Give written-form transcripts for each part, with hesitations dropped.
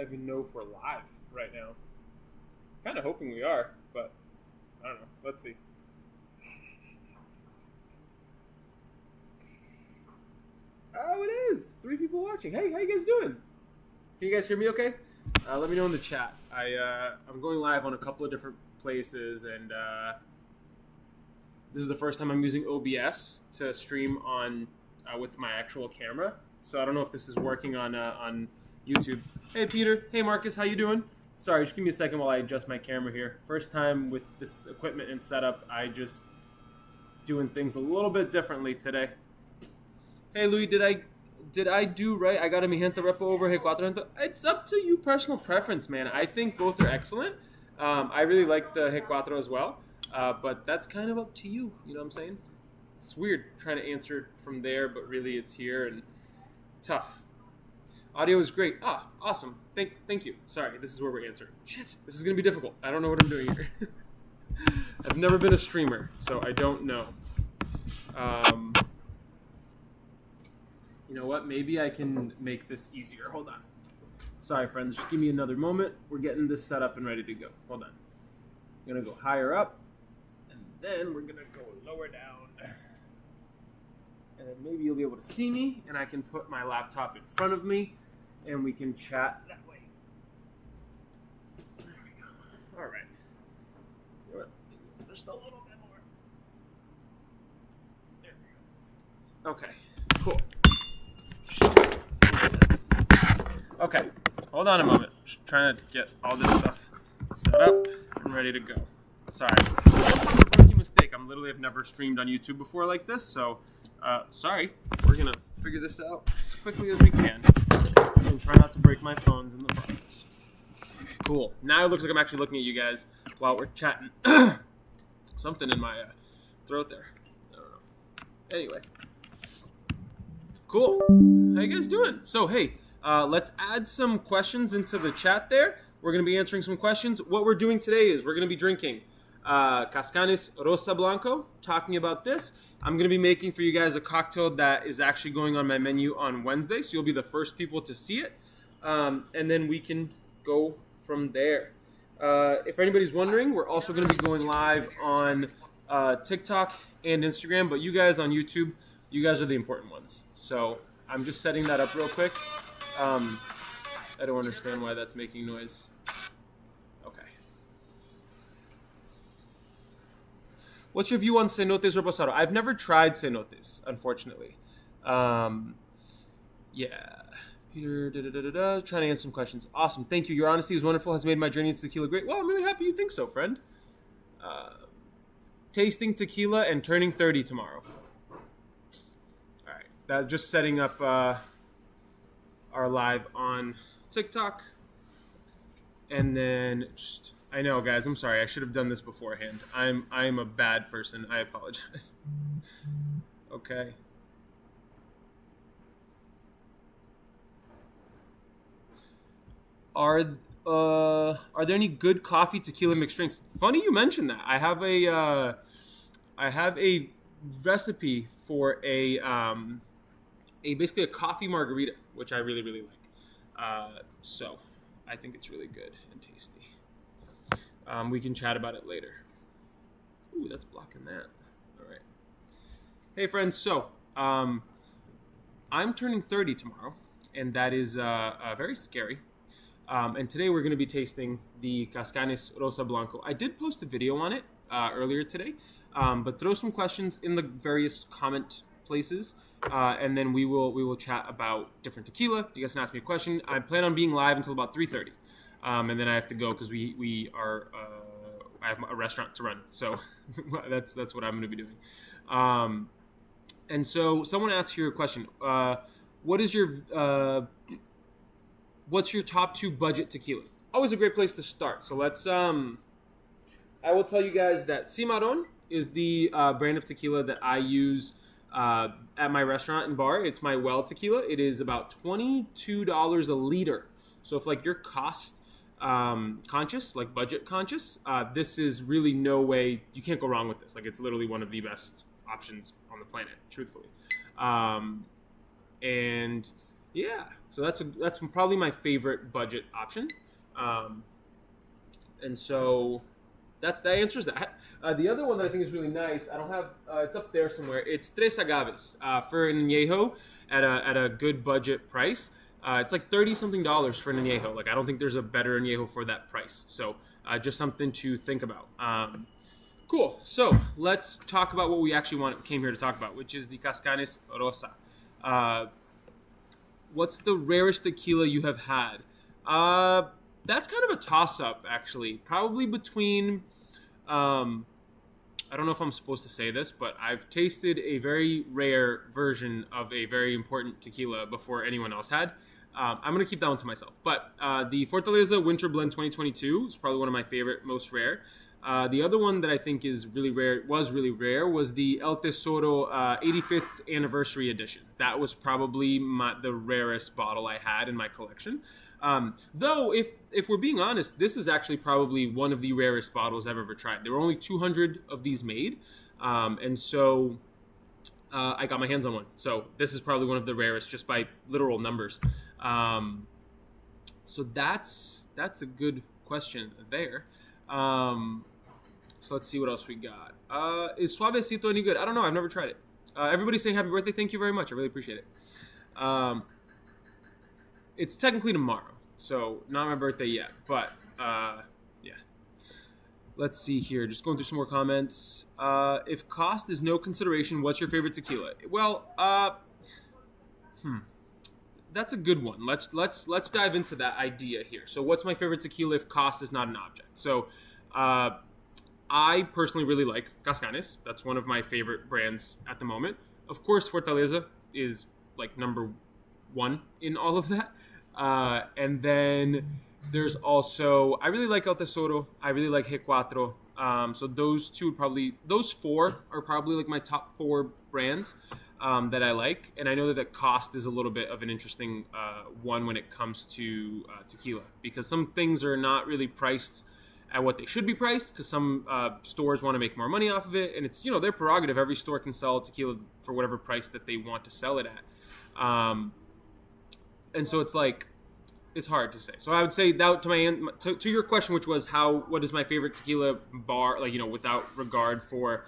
even know if we're live right now. Kind of hoping we are, but I don't know. Let's see. Oh, it is. 3 people watching. Hey, how you guys doing? Can you guys hear me okay? Let me know in the chat. I'm going live on a couple of different places, and this is the first time I'm using OBS to stream on with my actual camera. So I don't know if this is working on YouTube. Hey, Peter. Hey, Marcus. How you doing? Sorry, just give me a second while I adjust my camera here. First time with this equipment and setup, I just doing things a little bit differently today. Hey, Louis, did I do right? I got a Mienta repo over Hey Cuatro. It's up to you, personal preference, man. I think both are excellent. I really like the Hey Cuatro as well, but that's kind of up to you. You know what I'm saying? It's weird trying to answer it from there, but really it's here and tough. Audio is great. Ah, awesome. Thank you. Sorry, this is where we're answering. Shit, this is going to be difficult. I don't know what I'm doing here. I've never been a streamer, so I don't know. You know what? Maybe I can make this easier. Hold on. Sorry, friends. Just give me another moment. We're getting this set up and ready to go. Hold on. I'm going to go higher up, and then we're going to go lower down. And then maybe you'll be able to see me, and I can put my laptop in front of me, and we can chat that way. There we go. All right. You know what? Just a little bit more. There we go. Okay. Cool. Okay, hold on a moment. Just trying to get all this stuff set up and ready to go. Sorry, rookie mistake. I've never streamed on YouTube before like this, so sorry. We're gonna figure this out as quickly as we can and try not to break my phones in the process. Cool. Now it looks like I'm actually looking at you guys while we're chatting. Something in my throat there. I don't know. Anyway. Cool. How you guys doing? So, hey, let's add some questions into the chat there. We're going to be answering some questions. What we're doing today is we're going to be drinking Cazcanes Rosa Blanco, talking about this. I'm going to be making for you guys a cocktail that is actually going on my menu on Wednesday, so you'll be the first people to see it. And then we can go from there. If anybody's wondering, we're also going to be going live on TikTok and Instagram, but you guys on YouTube, you guys are the important ones. So I'm just setting that up real quick. I don't understand why that's making noise. Okay. What's your view on cenotes reposado? I've never tried cenotes, unfortunately. Yeah. Peter, trying to answer some questions. Awesome. Thank you. Your honesty is wonderful. Has made my journey into tequila great. Well, I'm really happy you think so, friend. Tasting tequila and turning 30 tomorrow. Just setting up our live on TikTok. And then just, I know, guys, I'm sorry. I should have done this beforehand. I'm a bad person. I apologize. Okay. Are there any good coffee tequila mixed drinks? Funny you mentioned that. I have a recipe for basically a coffee margarita, which I really, really like. So I think it's really good and tasty. We can chat about it later. Ooh, that's blocking that. All right. Hey, friends. So I'm turning 30 tomorrow, and that is very scary. And today we're going to be tasting the Cascanes Rosa Blanco. I did post a video on it earlier today, but throw some questions in the various comment places, and then we will chat about different tequila. You guys can ask me a question. I plan on being live until about 3:30, and then I have to go because we are I have a restaurant to run, so that's what I'm going to be doing. And so someone asked here a question. What's your top 2 budget tequilas? Always a great place to start. So let's I will tell you guys that Cimarron is the brand of tequila that I use at my restaurant and bar. It's my well tequila. It is about $22 a liter. So if like you're cost conscious, like budget conscious, this is really no way, you can't go wrong with this. Like it's literally one of the best options on the planet, truthfully. And Yeah, so that's probably my favorite budget option, and so that answers that. The other one that I think is really nice, I don't have, it's up there somewhere. It's Tres Agaves for an añejo at a good budget price. It's like $30 something for an añejo. Like I don't think there's a better añejo for that price. So just something to think about. Cool. So let's talk about what we actually came here to talk about, which is the Cascanes Rosa. What's the rarest tequila you have had? That's kind of a toss-up, actually. Probably between, I don't know if I'm supposed to say this, but I've tasted a very rare version of a very important tequila before anyone else had. I'm going to keep that one to myself. But the Fortaleza Winter Blend 2022 is probably one of my favorite, most rare. The other one that I think is really rare, was the El Tesoro 85th Anniversary Edition. That was probably the rarest bottle I had in my collection. Though, if we're being honest, this is actually probably one of the rarest bottles I've ever tried. There were only 200 of these made, and so I got my hands on one. So this is probably one of the rarest, just by literal numbers. So that's a good question there. So let's see what else we got. Is Suavecito any good? I don't know. I've never tried it. Everybody's saying happy birthday. Thank you very much. I really appreciate it. It's technically tomorrow, so not my birthday yet. But yeah. Let's see here. Just going through some more comments. If cost is no consideration, what's your favorite tequila? Well, that's a good one. Let's dive into that idea here. So what's my favorite tequila if cost is not an object? So I personally really like Cascanes. That's one of my favorite brands at the moment. Of course, Fortaleza is like number one in all of that. And then there's also, I really like El Tesoro. I really like Hit Cuatro. So those four are probably like my top four brands that I like. And I know that cost is a little bit of an interesting one when it comes to tequila, because some things are not really priced at what they should be priced, because some stores want to make more money off of it, and it's their prerogative. Every store can sell tequila for whatever price that they want to sell it at, and so it's hard to say. So I would say that to your question, which was what is my favorite tequila bar, without regard for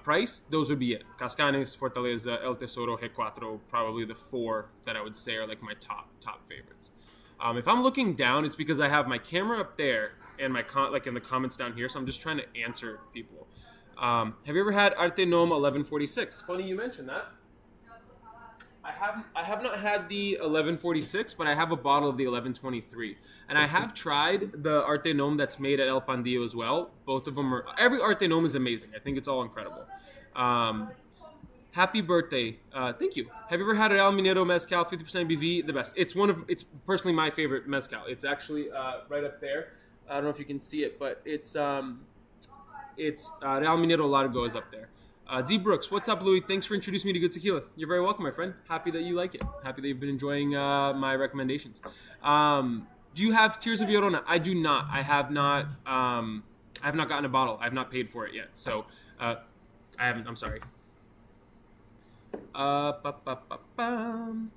price, those would be it. Cascanes, Fortaleza, El Tesoro, Hit Cuatro, probably the four that I would say are like my top favorites. If I'm looking down, it's because I have my camera up there and my in the comments down here, so I'm just trying to answer people. Have you ever had Arte Nom 1146? Funny you mentioned that. I have not had the 1146, but I have a bottle of the 1123, and I have tried the Arte Nom that's made at El Pandillo as well. Both of them every Arte Nom is amazing. I think it's all incredible. Happy birthday. Thank you. Have you ever had an El Minero Mezcal, 50% BV? The best. It's personally my favorite mezcal. It's actually right up there. I don't know if you can see it, but it's Real Minero Largo is up there. D. Brooks, what's up, Louis? Thanks for introducing me to good tequila. You're very welcome, my friend. Happy that you like it. Happy that you've been enjoying my recommendations. Do you have Tears of Llorona? I do not. I have not gotten a bottle. I have not paid for it yet. So I haven't. I'm sorry.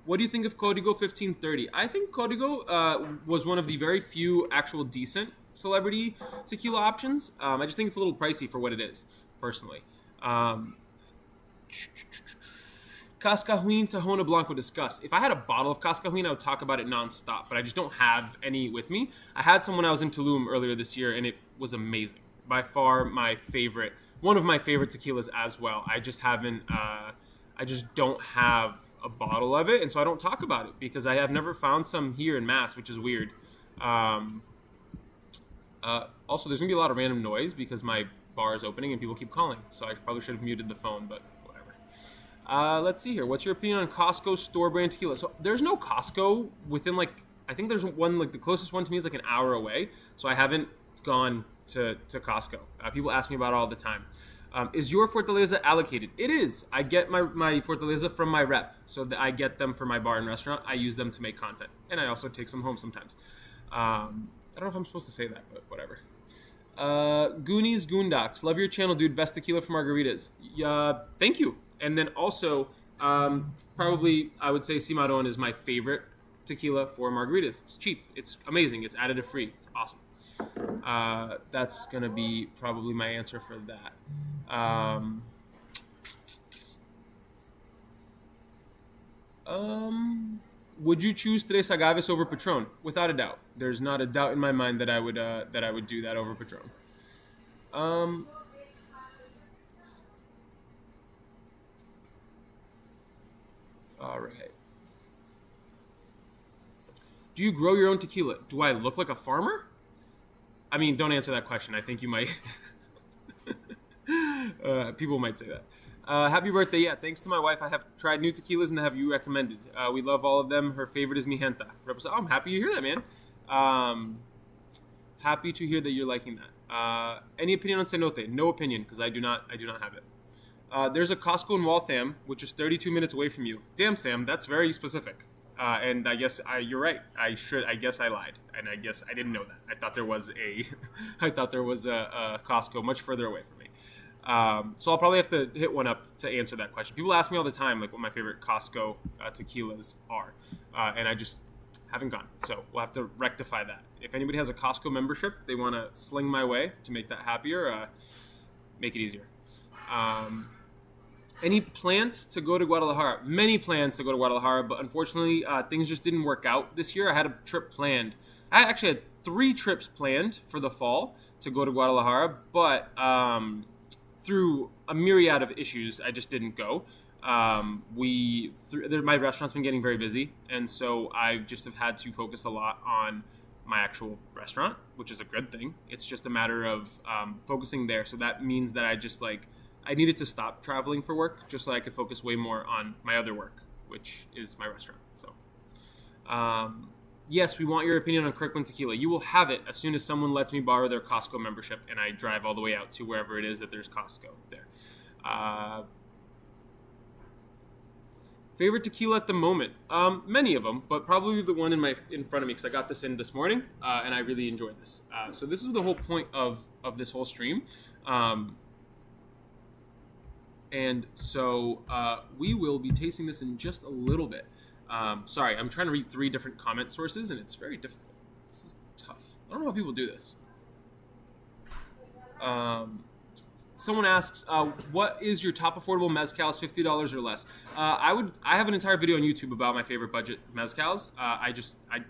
What do you think of Código 1530? I think Código was one of the very few actual decent celebrity tequila options. I just think it's a little pricey for what it is, personally. Cascahuin Tahona Blanco discuss. If I had a bottle of Cascahuin, I would talk about it nonstop, but I just don't have any with me. I had some when I was in Tulum earlier this year, and it was amazing. By far my favorite, one of my favorite tequilas as well. I just haven't, I just don't have a bottle of it, and so I don't talk about it because I have never found some here in Mass, which is weird. Also, there's gonna be a lot of random noise because my bar is opening and people keep calling, so I probably should have muted the phone, but whatever. Let's see here. What's your opinion on Costco store brand tequila? So there's no Costco within I think there's one, the closest one to me is like an hour away, so I haven't gone to Costco. People ask me about it all the time. Is your Fortaleza allocated? It is. I get my Fortaleza from my rep, so that I get them for my bar and restaurant. I use them to make content, and I also take some home sometimes. I don't know if I'm supposed to say that, but whatever. Goonies Goondocks, love your channel, dude. Best tequila for margaritas. Thank you. And then also, Probably, I would say Cimarron is my favorite tequila for margaritas. It's cheap. It's amazing. It's additive free. It's awesome. That's going to be probably my answer for that. Would you choose Tres Agaves over Patron? Without a doubt. There's not a doubt in my mind that I would do that over Patron. All right. Do you grow your own tequila? Do I look like a farmer? I mean, don't answer that question. I think you might. People might say that. Happy birthday. Yeah, thanks to my wife, I have tried new tequilas and have you recommended. We love all of them. Her favorite is Mienta. Oh, I'm happy to hear that, man. Happy to hear that you're liking that. Any opinion on cenote? No opinion, because I do not have it. There's a Costco in Waltham, which is 32 minutes away from you. Damn, Sam, that's very specific. And I guess you're right. I guess I lied, and I guess I didn't know that. I thought there was a Costco much further away from me. So I'll probably have to hit one up to answer that question. People ask me all the time, like, what my favorite Costco tequilas are, and I just haven't gone. So we'll have to rectify that. If anybody has a Costco membership, they want to sling my way to make that happier, make it easier. Any plans to go to Guadalajara? Many plans to go to Guadalajara, but unfortunately, things just didn't work out this year. I had a trip planned. I actually had 3 trips planned for the fall to go to Guadalajara, but through a myriad of issues, I just didn't go. My restaurant's been getting very busy, and so I just have had to focus a lot on my actual restaurant, which is a good thing. It's just a matter of focusing there. So that means that I needed to stop traveling for work just so I could focus way more on my other work, which is my restaurant. So, yes, we want your opinion on Kirkland Tequila. You will have it as soon as someone lets me borrow their Costco membership and I drive all the way out to wherever it is that there's Costco there. Favorite tequila at the moment? Many of them, but probably the one in front of me because I got this in this morning and I really enjoyed this. So this is the whole point of this whole stream. And so we will be tasting this in just a little bit. Sorry, I'm trying to read 3 different comment sources, and it's very difficult. This is tough. I don't know how people do this. Someone asks, what is your top affordable mezcals, $50 or less? I have an entire video on YouTube about my favorite budget mezcals. I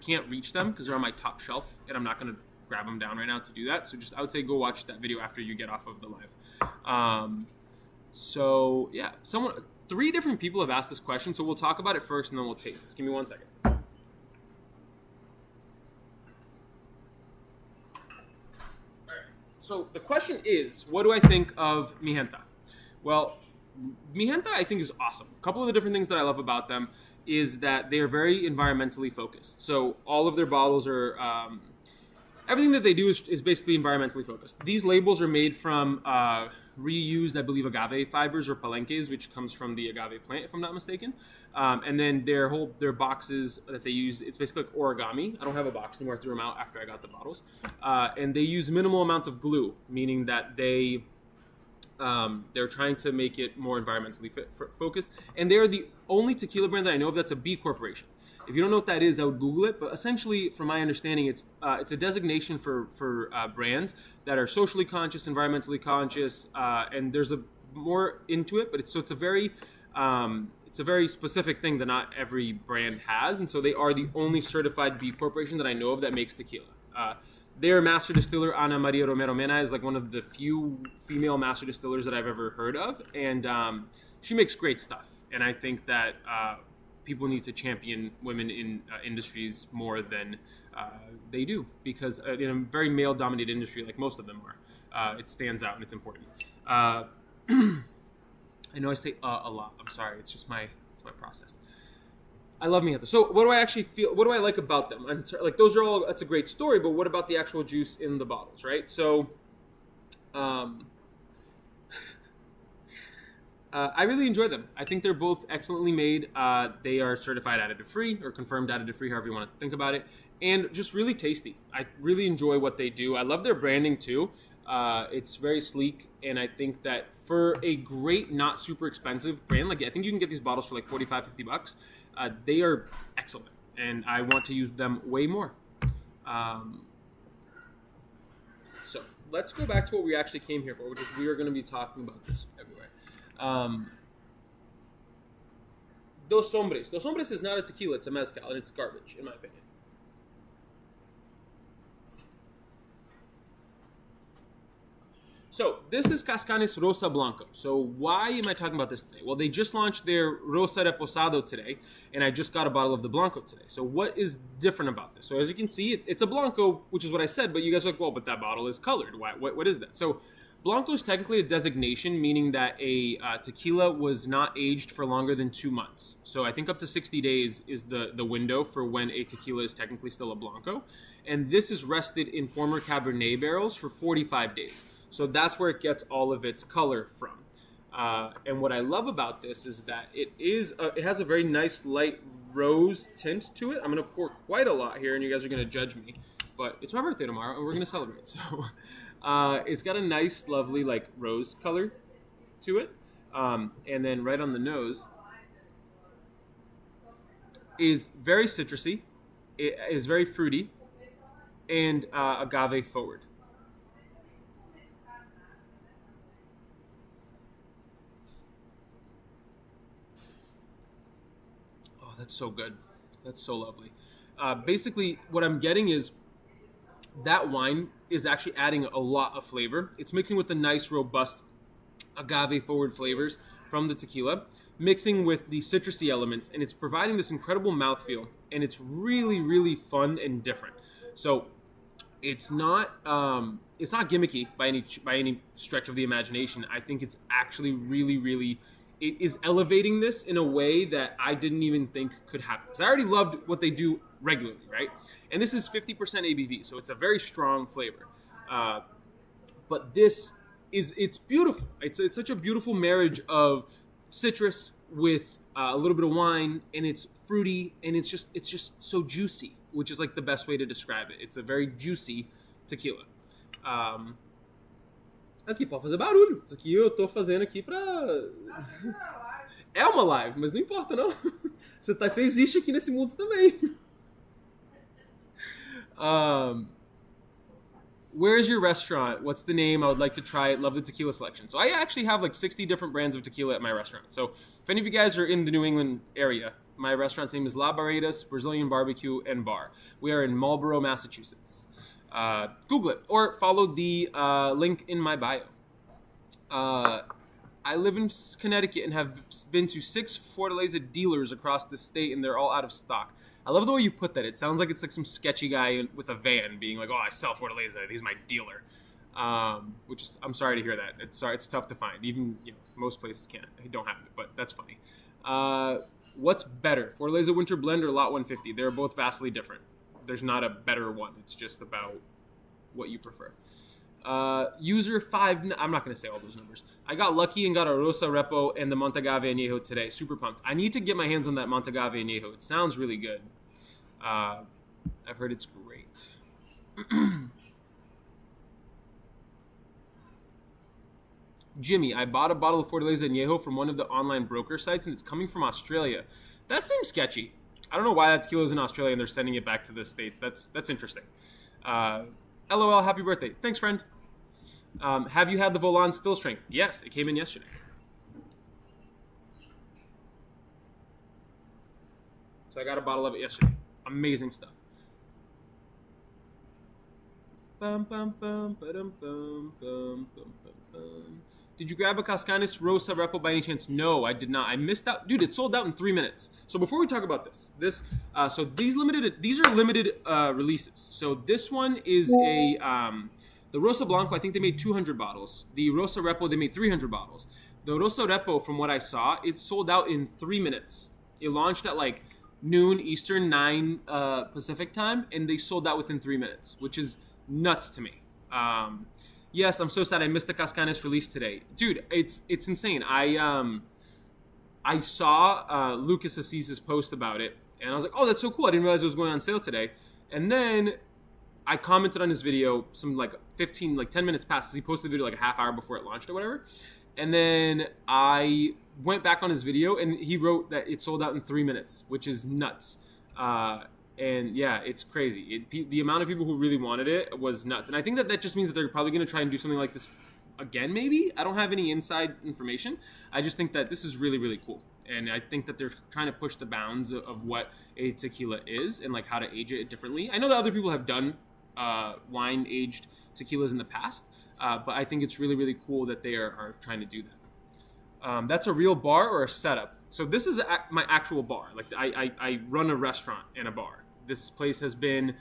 can't reach them because they're on my top shelf, and I'm not going to grab them down right now to do that. So I would say go watch that video after you get off of the live. So yeah, 3 different people have asked this question, so we'll talk about it first and then we'll taste this. Give me 1 second. All right. So the question is, what do I think of Mienta? Well, Mienta I think is awesome. A couple of the different things that I love about them is that they are very environmentally focused. So all of their bottles are everything that they do is basically environmentally focused. These labels are made from reused, I believe, agave fibers or palenques, which comes from the agave plant, if I'm not mistaken. And then their boxes that they use, it's basically like origami. I don't have a box anymore. I threw them out after I got the bottles. And they use minimal amounts of glue, meaning that they're trying to make it more environmentally focused. And they are the only tequila brand that I know of that's a B corporation. If you don't know what that is, I would Google it. But essentially, from my understanding, it's a designation for brands that are socially conscious, environmentally conscious, and there's more into it. But it's a very specific thing that not every brand has, and so they are the only certified B corporation that I know of that makes tequila. Their master distiller, Ana Maria Romero Mena, is like one of the few female master distillers that I've ever heard of, and she makes great stuff. And I think that people need to champion women in industries more than they do, because in a very male-dominated industry, like most of them are, it stands out and it's important. I know I say a lot. I'm sorry. It's my process. I love Mienta. So what do I actually feel? What do I like about them? I'm sorry, like those are all. That's a great story, but what about the actual juice in the bottles, right? So, I really enjoy them. I think they're both excellently made. They are certified additive-free or confirmed additive-free, however you want to think about it, and just really tasty. I really enjoy what they do. I love their branding too. It's very sleek, and I think that for a great, not super expensive brand, like I think you can get these bottles for like 45, 50 bucks. They are excellent, and I want to use them way more. So let's go back to what we actually came here for, which is we are going to be talking about this everywhere. Dos Hombres. Dos Hombres is not a tequila, it's a mezcal, and it's garbage, in my opinion. So this is Cascanes Rosa Blanco. So why am I talking about this today? Well, they just launched their Rosa Reposado today, and I just got a bottle of the Blanco today. So what is different about this? So as you can see, it's a Blanco, which is what I said, but you guys are like, well, but that bottle is colored. What is that? So Blanco is technically a designation, meaning that a tequila was not aged for longer than 2 months. So I think up to 60 days is the window for when a tequila is technically still a Blanco. And this is rested in former Cabernet barrels for 45 days. So that's where it gets all of its color from. And what I love about this is that it has a very nice light rose tint to it. I'm going to pour quite a lot here, and you guys are going to judge me. But it's my birthday tomorrow, and we're going to celebrate. So it's got a nice, lovely, like, rose color to it. And then right on the nose is very citrusy. It is very fruity and agave forward. That's so good. That's so lovely. Basically, what I'm getting is that wine is actually adding a lot of flavor. It's mixing with the nice, robust agave-forward flavors from the tequila, mixing with the citrusy elements, and it's providing this incredible mouthfeel, and it's really, really fun and different. So it's not gimmicky by any stretch of the imagination. I think it's actually really, really... It is elevating this in a way that I didn't even think could happen. Because I already loved what they do regularly, right? And this is 50% ABV, so it's a very strong flavor. But this it's beautiful. It's such a beautiful marriage of citrus with a little bit of wine, and it's fruity, and it's just so juicy, which is like the best way to describe it. It's a very juicy tequila. Aqui, pode fazer barulho. Isso aqui eu tô fazendo aqui pra... É uma live, mas não importa, não. Você existe aqui nesse mundo também. Where's your restaurant? What's the name? I would like to try it. Love the tequila selection. So I actually have like 60 different brands of tequila at my restaurant. So if any of you guys are in the New England area, my restaurant's name is La Rarest Brazilian Barbecue and Bar. We are in Marlborough, Massachusetts. Google it or follow the link in my bio. I live in Connecticut and have been to 6 Fortaleza dealers across the state, and they're all out of stock. I love the way you put that. It sounds like it's like some sketchy guy with a van being like, "Oh, I sell Fortaleza. He's my dealer." Which is, I'm sorry to hear that. It's tough to find. Even most places don't have it, but that's funny. What's better, Fortaleza Winter Blend or Lot 150? They're both vastly different. There's not a better one. It's just about what you prefer. User 5, I'm not going to say all those numbers. I got lucky and got a Rosa Repo and the Montagave Añejo today. Super pumped. I need to get my hands on that Montagave Añejo. It sounds really good. I've heard it's great. Jimmy, I bought a bottle of Fortaleza Añejo from one of the online broker sites, and it's coming from Australia. That seems sketchy. I don't know why that tequila is in Australia and they're sending it back to the States. That's interesting. LOL, happy birthday. Thanks, friend. Have you had the Volans Still Strength? Yes, it came in yesterday. So I got a bottle of it yesterday. Amazing stuff. Bum, bum, bum, ba-dum, bum, bum, bum, bum, bum. Did you grab a Cascanes Rosa Repo by any chance? No, I did not. I missed out. Dude, it sold out in 3 minutes. So before we talk about these are limited releases. So this one is the Rosa Blanco, I think they made 200 bottles. The Rosa Repo, they made 300 bottles. The Rosa Repo, from what I saw, it sold out in 3 minutes. It launched at like noon Eastern, 9 Pacific time, and they sold out within 3 minutes, which is nuts to me. Yes, I'm so sad I missed the Cascanes release today. Dude, it's insane. I saw Lucas Assis's post about it, and I was like, oh, that's so cool. I didn't realize it was going on sale today. And then I commented on his video some like 10 minutes past, because he posted the video like a half hour before it launched or whatever. And then I went back on his video, and he wrote that it sold out in 3 minutes, which is nuts. And yeah, it's crazy. The amount of people who really wanted it was nuts. And I think that just means that they're probably going to try and do something like this again, maybe. I don't have any inside information. I just think that this is really, really cool. And I think that they're trying to push the bounds of what a tequila is and like how to age it differently. I know that other people have done wine aged tequilas in the past, but I think it's really, really cool that they are trying to do that. That's a real bar or a setup? So this is my actual bar. Like I run a restaurant and a bar. This place has been,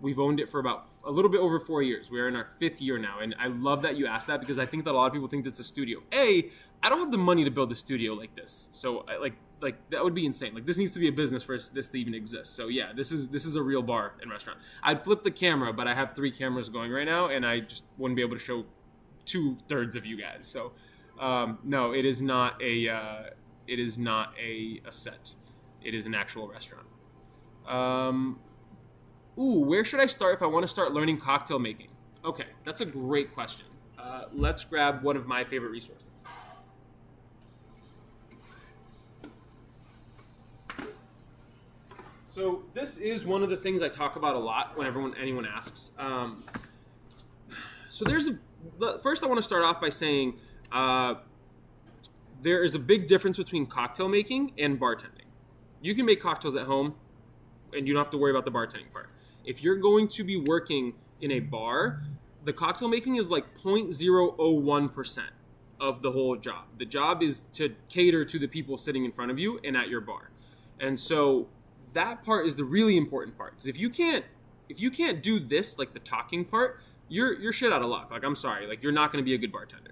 we've owned it for about a little bit over 4 years. We're in our 5th year now. And I love that you asked that, because I think that a lot of people think it's a studio. I don't have the money to build a studio like this. So like that would be insane. Like this needs to be a business for this to even exist. So yeah, this is a real bar and restaurant. I'd flip the camera, but I have 3 cameras going right now, and I just wouldn't be able to show 2/3 of you guys. So no, it is not a set. It is an actual restaurant. Where should I start if I want to start learning cocktail making? Okay, that's a great question. Let's grab one of my favorite resources. So this is one of the things I talk about a lot when anyone asks. So first I want to start off by saying there is a big difference between cocktail making and bartending. You can make cocktails at home, and you don't have to worry about the bartending part. If you're going to be working in a bar, the cocktail making is like 0.001% of the whole job. The job is to cater to the people sitting in front of you and at your bar. And so that part is the really important part. Because if you can't do this, like the talking part, you're shit out of luck. Like, I'm sorry, like you're not going to be a good bartender.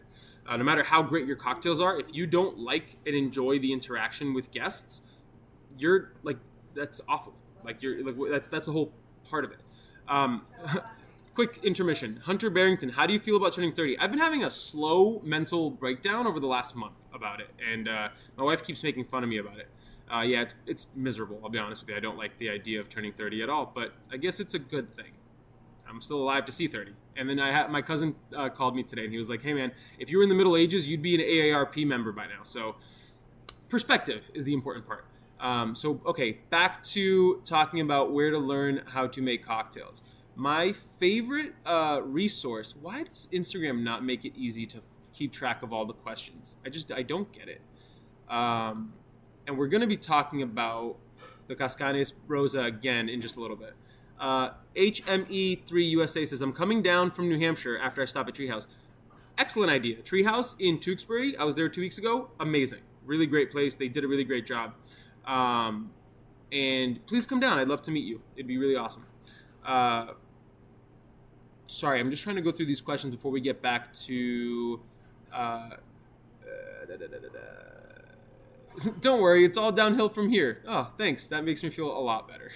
No matter how great your cocktails are, if you don't like and enjoy the interaction with guests, you're like, that's awful. Like you're like that's the whole part of it. Quick intermission. Hunter Barrington, how do you feel about turning 30? I've been having a slow mental breakdown over the last month about it, and my wife keeps making fun of me about it. Yeah, it's miserable. I'll be honest with you. I don't like the idea of turning 30 at all, but I guess it's a good thing. I'm still alive to see 30. And then my cousin called me today, and he was like, hey man, if you were in the Middle Ages, you'd be an AARP member by now. So perspective is the important part. Okay, back to talking about where to learn how to make cocktails. My favorite resource, why does Instagram not make it easy to keep track of all the questions? I don't get it. And we're going to be talking about the Cascanes Rosa again in just a little bit. HME3USA says, I'm coming down from New Hampshire after I stop at Treehouse. Excellent idea. Treehouse in Tewksbury, I was there 2 weeks ago. Amazing. Really great place. They did a really great job. And please come down. I'd love to meet you. It'd be really awesome. Sorry, I'm just trying to go through these questions before we get back to... Don't worry, it's all downhill from here. Oh, thanks. That makes me feel a lot better.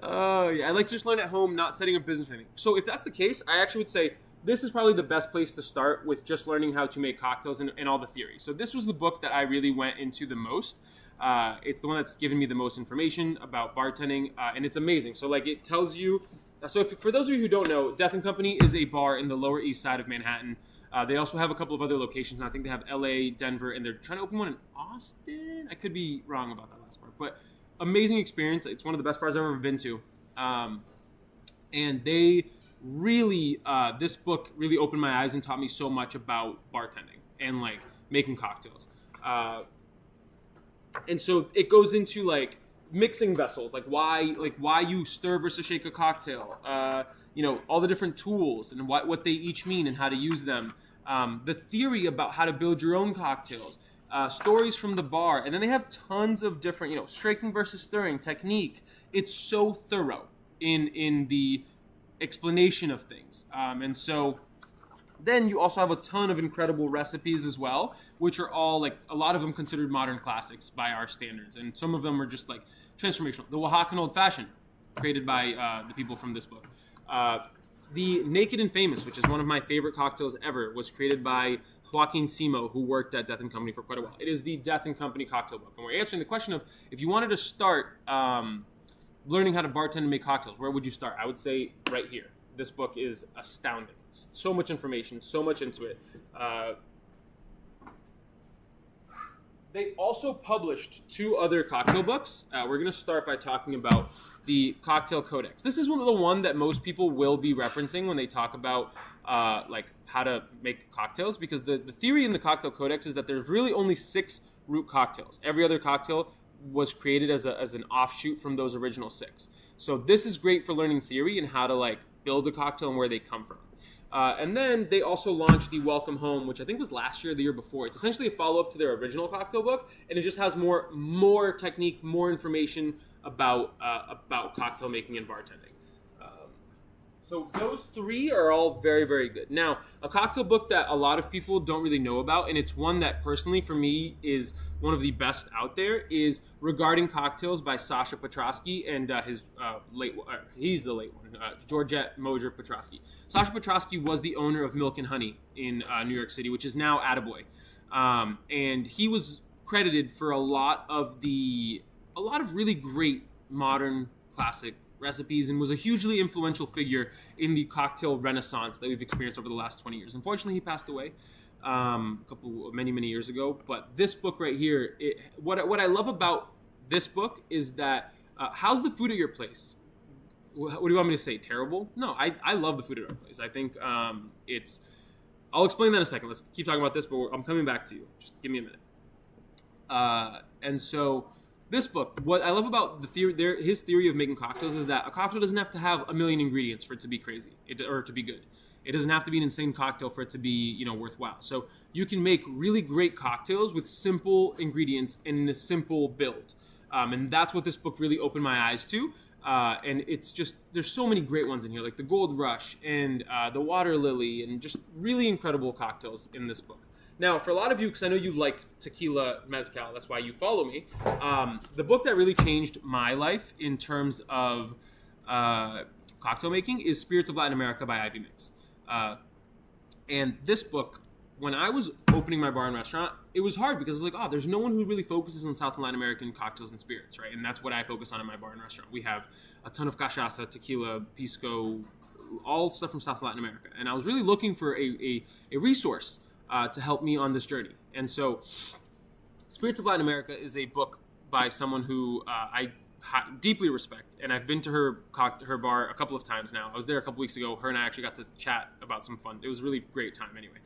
Oh, yeah. I like to just learn at home, not setting up business or anything. So if that's the case, I actually would say this is probably the best place to start with just learning how to make cocktails and all the theory. So this was the book that I really went into the most. It's the one that's given me the most information about bartending, and it's amazing. So like it tells you... So for those of you who don't know, Death & Company is a bar in the Lower East Side of Manhattan. They also have a couple of other locations. And I think they have LA, Denver, and they're trying to open one in Austin. I could be wrong about that last part, but amazing experience. It's one of the best bars I've ever been to. And they really, this book really opened my eyes and taught me so much about bartending and like making cocktails. And so it goes into like mixing vessels, like why you stir versus shake a cocktail, all the different tools and what they each mean and how to use them. The theory about how to build your own cocktails, stories from the bar, and then they have tons of different, shaking versus stirring technique. It's so thorough in the explanation of things. And so then you also have a ton of incredible recipes as well, which are all like a lot of them considered modern classics by our standards. And some of them are just like transformational. The Oaxacan Old Fashioned, created by the people from this book. The Naked and Famous, which is one of my favorite cocktails ever, was created by Joaquin Simo, who worked at Death & Company for quite a while. It is the Death & Company cocktail book. And we're answering the question of if you wanted to start learning how to bartend and make cocktails, where would you start? I would say right here. This book is astounding. So much information, so much into it. They also published 2 other cocktail books. We're going to start by talking about the Cocktail Codex. This is one of the one that most people will be referencing when they talk about like how to make cocktails, because the theory in the Cocktail Codex is that there's really only 6 root cocktails. Every other cocktail was created as an offshoot from those original 6. So this is great for learning theory and how to like build a cocktail and where they come from. And then they also launched the Welcome Home, which I think was last year or the year before. It's essentially a follow-up to their original cocktail book, and it just has more technique, more information about cocktail making and bartending. So those 3 are all very, very good. Now, a cocktail book that a lot of people don't really know about, and it's one that personally for me is one of the best out there, is Regarding Cocktails by Sasha Petrosky and his he's the late one, Georgette Mosier Petrosky. Sasha Petrosky was the owner of Milk and Honey in New York City, which is now Attaboy. And he was credited for a lot of really great modern classic recipes, and was a hugely influential figure in the cocktail renaissance that we've experienced over the last 20 years. Unfortunately, he passed away many years ago. But this book right here, what I love about this book is that how's the food at your place? What do you want me to say? Terrible? No, I love the food at our place. I think it's. I'll explain that in a second. Let's keep talking about this, but I'm coming back to you. Just give me a minute. And so. This book, what I love about his theory of making cocktails is that a cocktail doesn't have to have a million ingredients for it to be crazy or to be good. It doesn't have to be an insane cocktail for it to be, worthwhile. So you can make really great cocktails with simple ingredients and in a simple build. And that's what this book really opened my eyes to. And it's just, there's so many great ones in here, like the Gold Rush and the Water Lily, and just really incredible cocktails in this book. Now, for a lot of you, because I know you like tequila, mezcal, that's why you follow me, the book that really changed my life in terms of cocktail making is Spirits of Latin America by Ivy Mix. And this book, when I was opening my bar and restaurant, it was hard because it's like, there's no one who really focuses on South and Latin American cocktails and spirits, right? And that's what I focus on in my bar and restaurant. We have a ton of cachaça, tequila, pisco, all stuff from South Latin America. And I was really looking for a resource to help me on this journey. And so Spirits of Latin America is a book by someone who I deeply respect. And I've been to her bar a couple of times now. I was there a couple weeks ago. Her and I actually got to chat about some fun. It was a really great time anyway.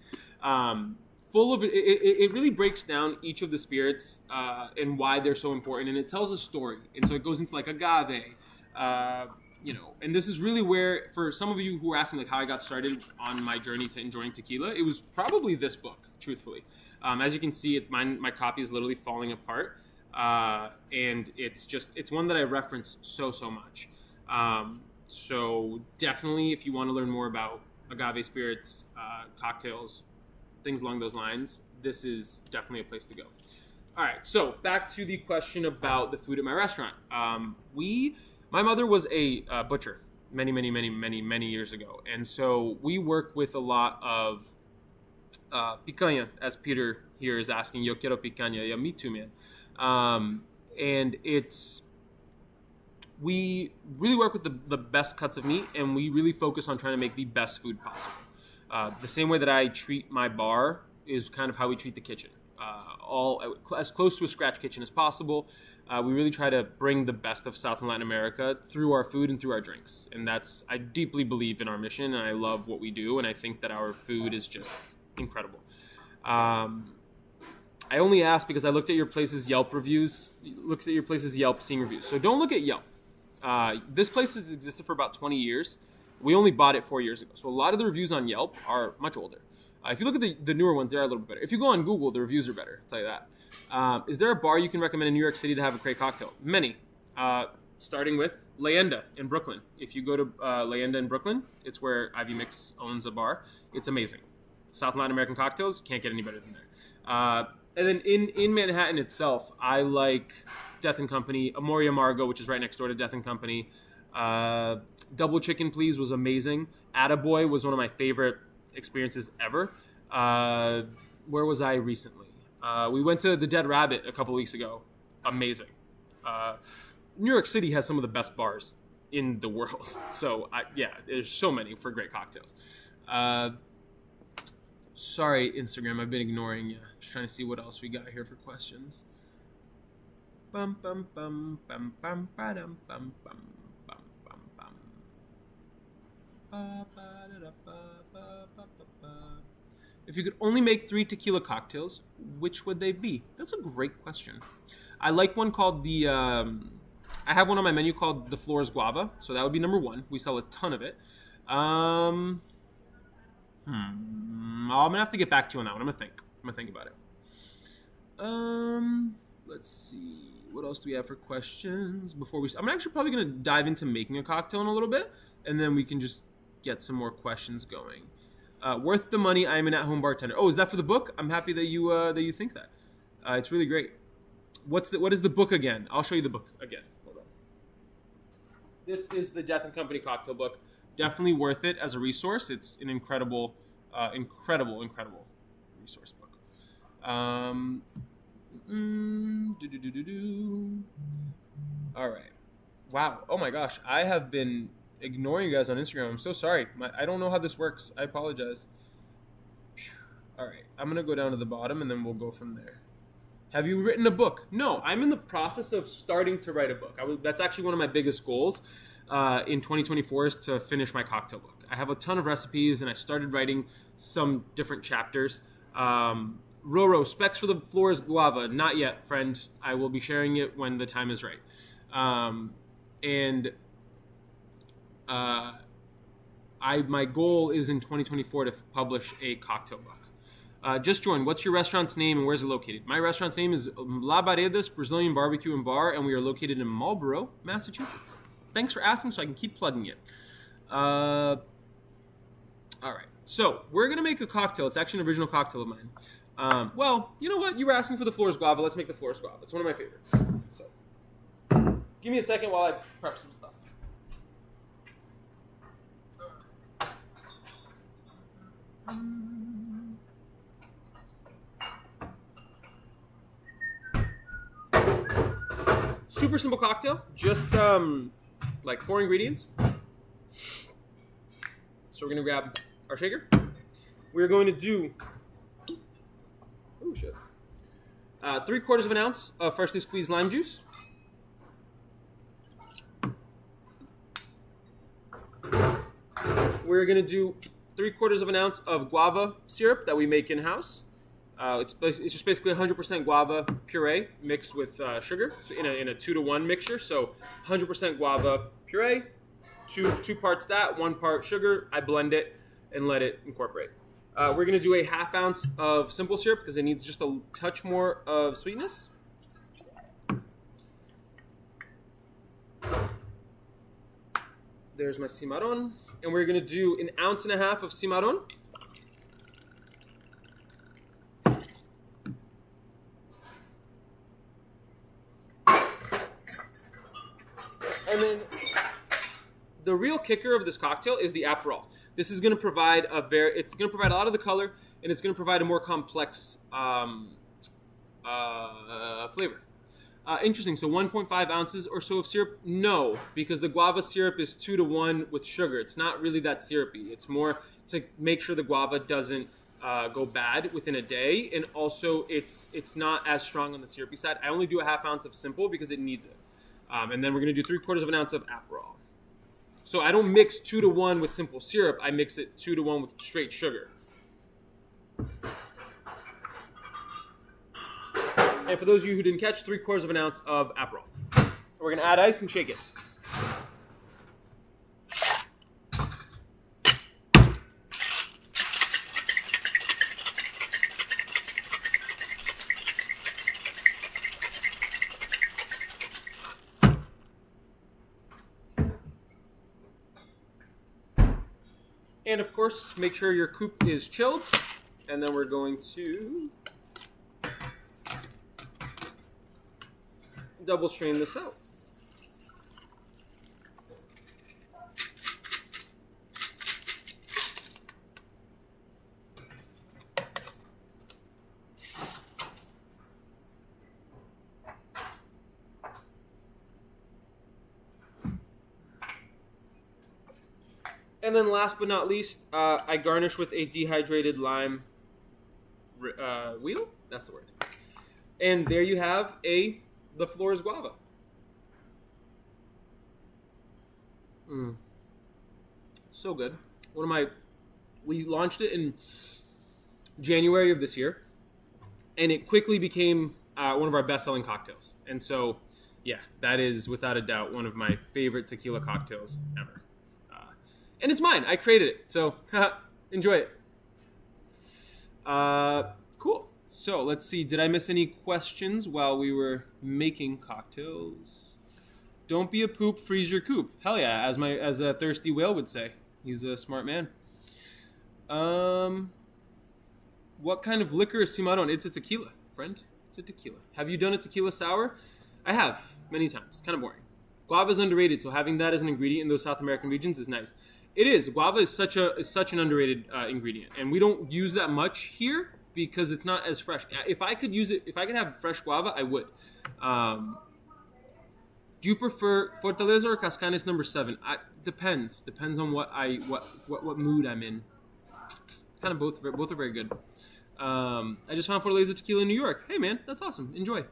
Full of it really breaks down each of the spirits and why they're so important. And it tells a story. And so it goes into like agave, and this is really where, for some of you who are asking like how I got started on my journey to enjoying tequila, it was probably this book, truthfully. As you can see, my copy is literally falling apart, and it's one that I reference so much. So definitely, if you want to learn more about agave spirits, cocktails, things along those lines, this is definitely a place to go. All right, so back to the question about the food at my restaurant. My mother was a butcher many years ago. And so we work with a lot of picanha, as Peter here is asking. Yo quiero picanha. Yeah, me too, man. And we really work with the best cuts of meat, and we really focus on trying to make the best food possible. The same way that I treat my bar is kind of how we treat the kitchen. All as close to a scratch kitchen as possible. We really try to bring the best of South and Latin America through our food and through our drinks. And I deeply believe in our mission, and I love what we do, and I think that our food is just incredible. I only asked because I looked at your place's Yelp reviews, seeing reviews. So don't look at Yelp. This place has existed for about 20 years. We only bought it 4 years ago. So a lot of the reviews on Yelp are much older. If you look at the newer ones, they are a little bit better. If you go on Google, the reviews are better, I'll tell you that. Is there a bar you can recommend in New York City to have a great cocktail? Many. Starting with Leyenda in Brooklyn. If you go to Leyenda in Brooklyn, it's where Ivy Mix owns a bar. It's amazing. South Latin American cocktails, can't get any better than there. And then in Manhattan itself, I like Death and Company. Amoria Margo, which is right next door to Death and Company. Double Chicken Please was amazing. Attaboy was one of my favorite experiences ever. Where was I recently? We went to the Dead Rabbit a couple weeks ago. Amazing. New York City has some of the best bars in the world. So yeah, there's so many for great cocktails. Sorry, Instagram, I've been ignoring you. Just trying to see what else we got here for questions. Bum bum bum bum bum ba-dum bum bum bum bum bum. If you could only make 3 tequila cocktails, which would they be? That's a great question. I like one called the I have one on my menu called the Flores Guava, so that would be number 1. We sell a ton of it. I'm gonna have to get back to you on that one. I'm gonna think about it. Let's see. What else do we have for questions before we? I'm actually probably gonna dive into making a cocktail in a little bit, and then we can just get some more questions going. Worth the money. I am an at-home bartender. Oh, is that for the book? I'm happy that you think that. It's really great. What is the book again? I'll show you the book again. Hold on. This is the Death and Company cocktail book. Definitely worth it as a resource. It's an incredible resource book. All right. Wow. Oh my gosh. I have been ignoring you guys on Instagram. I'm so sorry. I don't know how this works. I apologize. All right. I'm going to go down to the bottom and then we'll go from there. Have you written a book? No, I'm in the process of starting to write a book. That's actually one of my biggest goals in 2024 is to finish my cocktail book. I have a ton of recipes and I started writing some different chapters. Roro, specs for the Flores Guava. Not yet, friend. I will be sharing it when the time is right. My goal is in 2024 to publish a cocktail book. Just joined. What's your restaurant's name and where's it located? My restaurant's name is La Baredas Brazilian Barbecue and Bar, and we are located in Marlborough, Massachusetts. Thanks for asking, so I can keep plugging it. All right. So we're gonna make a cocktail. It's actually an original cocktail of mine. Well, you know what? You were asking for the Flores Guava. Let's make the Flores Guava. It's one of my favorites. So give me a second while I prep some stuff. Super simple cocktail, just like 4 ingredients. So we're gonna grab our shaker. We're going to do 3/4 of an ounce of freshly squeezed lime juice. We're gonna do 3/4 of an ounce of guava syrup that we make in house. It's just basically 100% guava puree mixed with sugar, so in a 2-to-1 mixture. So 100% guava puree, two parts that, 1 part sugar. I blend it and let it incorporate. We're gonna do a 1/2 ounce of simple syrup because it needs just a touch more of sweetness. There's my cimarron, and we're gonna do 1.5 ounces of cimarron. And then the real kicker of this cocktail is the Aperol. This is going to provide a lot of the color, and it's going to provide a more complex flavor. Interesting. So 1.5 ounces or so of syrup? No, because the guava syrup is 2-to-1 with sugar. It's not really that syrupy. It's more to make sure the guava doesn't go bad within a day, and also it's not as strong on the syrupy side. I only do a 1/2 ounce of simple because it needs it. And then we're going to do 3/4 of an ounce of Aperol. So I don't mix 2-to-1 with simple syrup. I mix it 2-to-1 with straight sugar. And for those of you who didn't catch, 3/4 of an ounce of Aperol. We're going to add ice and shake it. And of course, make sure your coupe is chilled. And then we're going to double strain this out. And then last but not least, I garnish with a dehydrated lime wheel. That's the word. And there you have the Flores Guava. So good. We launched it in January of this year, and it quickly became one of our best-selling cocktails. And so, yeah, that is without a doubt one of my favorite tequila cocktails ever. And it's mine. I created it, so enjoy it. Cool. So let's see. Did I miss any questions while we were making cocktails? Don't be a poop, freeze your coop. Hell yeah, as a thirsty whale would say. He's a smart man. What kind of liquor is Cimarron? It's a tequila, friend. It's a tequila. Have you done a tequila sour? I have, many times. Kind of boring. Guava is underrated, so having that as an ingredient in those South American regions is nice. It is. Guava is such an underrated ingredient, and we don't use that much here because it's not as fresh. If I could have fresh guava, I would. Do you prefer Fortaleza or Cascanes number 7? Depends on what mood I'm in. Kind of both are very good. I just found Fortaleza tequila in New York. Hey man, that's awesome. Enjoy.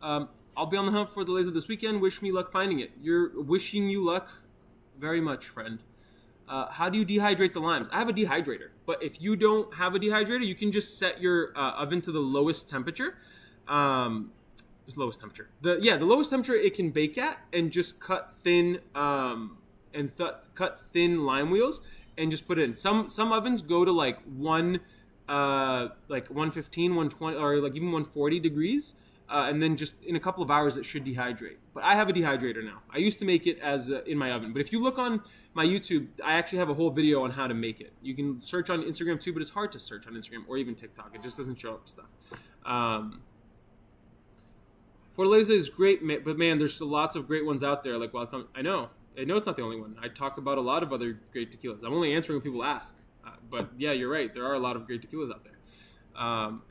I'll be on the hunt for Fortaleza this weekend. Wish me luck finding it. You're wishing you luck very much, friend. How do you dehydrate the limes? I have a dehydrator, but if you don't have a dehydrator, you can just set your oven to the lowest temperature. Lowest temperature. The lowest temperature it can bake at, and just cut thin cut thin lime wheels and just put it in. Some ovens go to like 115, 120, or like even 140 degrees. And then just in a couple of hours, it should dehydrate. But I have a dehydrator now. I used to make it as in my oven. But if you look on my YouTube, I actually have a whole video on how to make it. You can search on Instagram too, but it's hard to search on Instagram or even TikTok. It just doesn't show up stuff. Fortaleza is great, but man, there's lots of great ones out there. Like Welcome. I know it's not the only one. I talk about a lot of other great tequilas. I'm only answering when people ask. But yeah, you're right. There are a lot of great tequilas out there.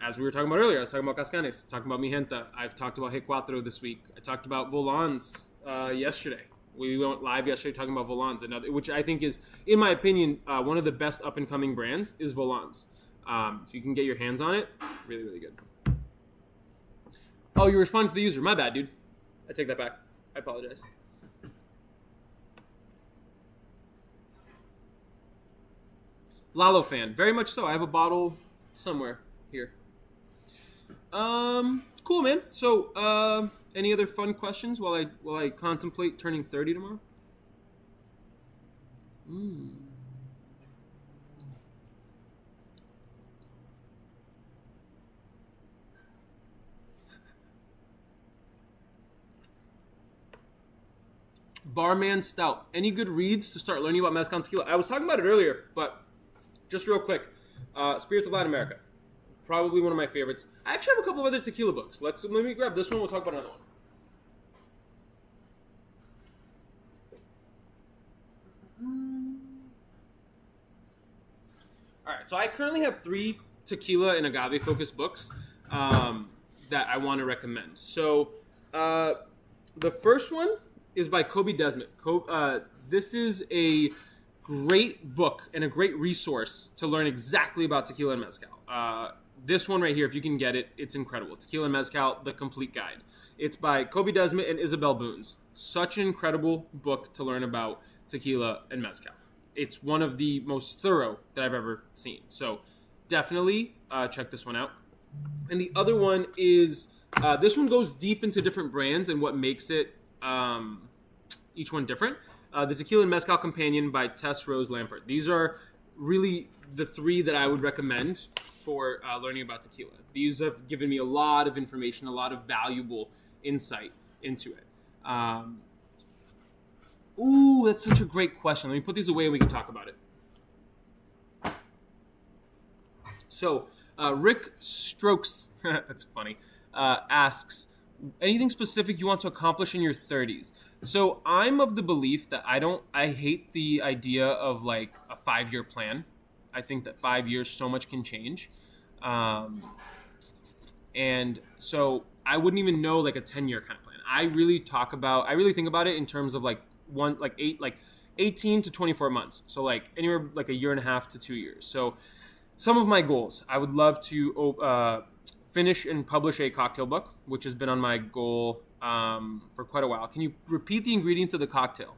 As we were talking about earlier, I was talking about Cascanes, talking about Mienta. I've talked about Hit Cuatro this week. I talked about Volans yesterday. We went live yesterday talking about Volans, which I think is, in my opinion, one of the best up-and-coming brands is Volans. If you can get your hands on it, really, really good. Oh, you responded to the user. My bad, dude. I take that back. I apologize. Lalo fan. Very much so. I have a bottle somewhere here. Cool, man. So, any other fun questions while I contemplate turning 30 tomorrow? Barman Stout. Any good reads to start learning about mezcal and tequila? I was talking about it earlier, but just real quick. Spirits of Latin America. Probably one of my favorites. I actually have a couple of other tequila books. Let me grab this one. We'll talk about another one. All right. So I currently have 3 tequila and agave focused books that I want to recommend. So the first one is by Kobe Desmet. This is a great book and a great resource to learn exactly about tequila and mezcal. This one right here, if you can get it, it's incredible. Tequila and Mezcal, The Complete Guide. It's by Kobe Desmet and Isabel Boons. Such an incredible book to learn about tequila and mezcal. It's one of the most thorough that I've ever seen. So definitely check this one out. And the other one is, this one goes deep into different brands and what makes it each one different. The Tequila and Mezcal Companion by Tess Rose Lampert. These are really the 3 that I would recommend for learning about tequila. These have given me a lot of information, a lot of valuable insight into it. Ooh, that's such a great question. Let me put these away and we can talk about it. So, Rick Strokes, that's funny, asks, anything specific you want to accomplish in your 30s? So I'm of the belief that I hate the idea of like a 5-year plan. I think that 5 years, so much can change. And so I wouldn't even know like a 10-year kind of plan. I really think about it in terms of like 8 18 to 24 months. So like anywhere like a year and a half to 2 years. So some of my goals, I would love to finish and publish a cocktail book, which has been on my goal for quite a while. Can you repeat the ingredients of the cocktail?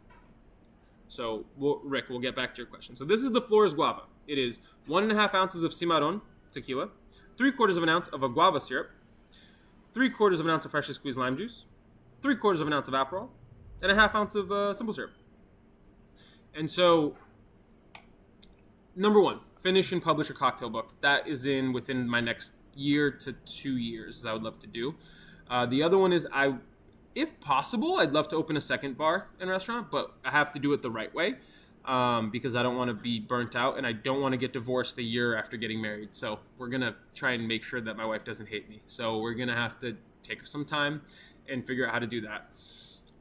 So, Rick, we'll get back to your question. So this is the Flores Guava. It is 1.5 ounces of Cimarron tequila, 3/4 of an ounce of a guava syrup, 3/4 of an ounce of freshly squeezed lime juice, 3/4 of an ounce of Aperol, and 1/2 ounce of simple syrup. And so, number one, finish and publish a cocktail book. That is within my next year to 2 years. I would love to do. The other one is if possible, I'd love to open a second bar and restaurant, but I have to do it the right way because I don't want to be burnt out and I don't want to get divorced a year after getting married. So we're going to try and make sure that my wife doesn't hate me. So we're going to have to take some time and figure out how to do that.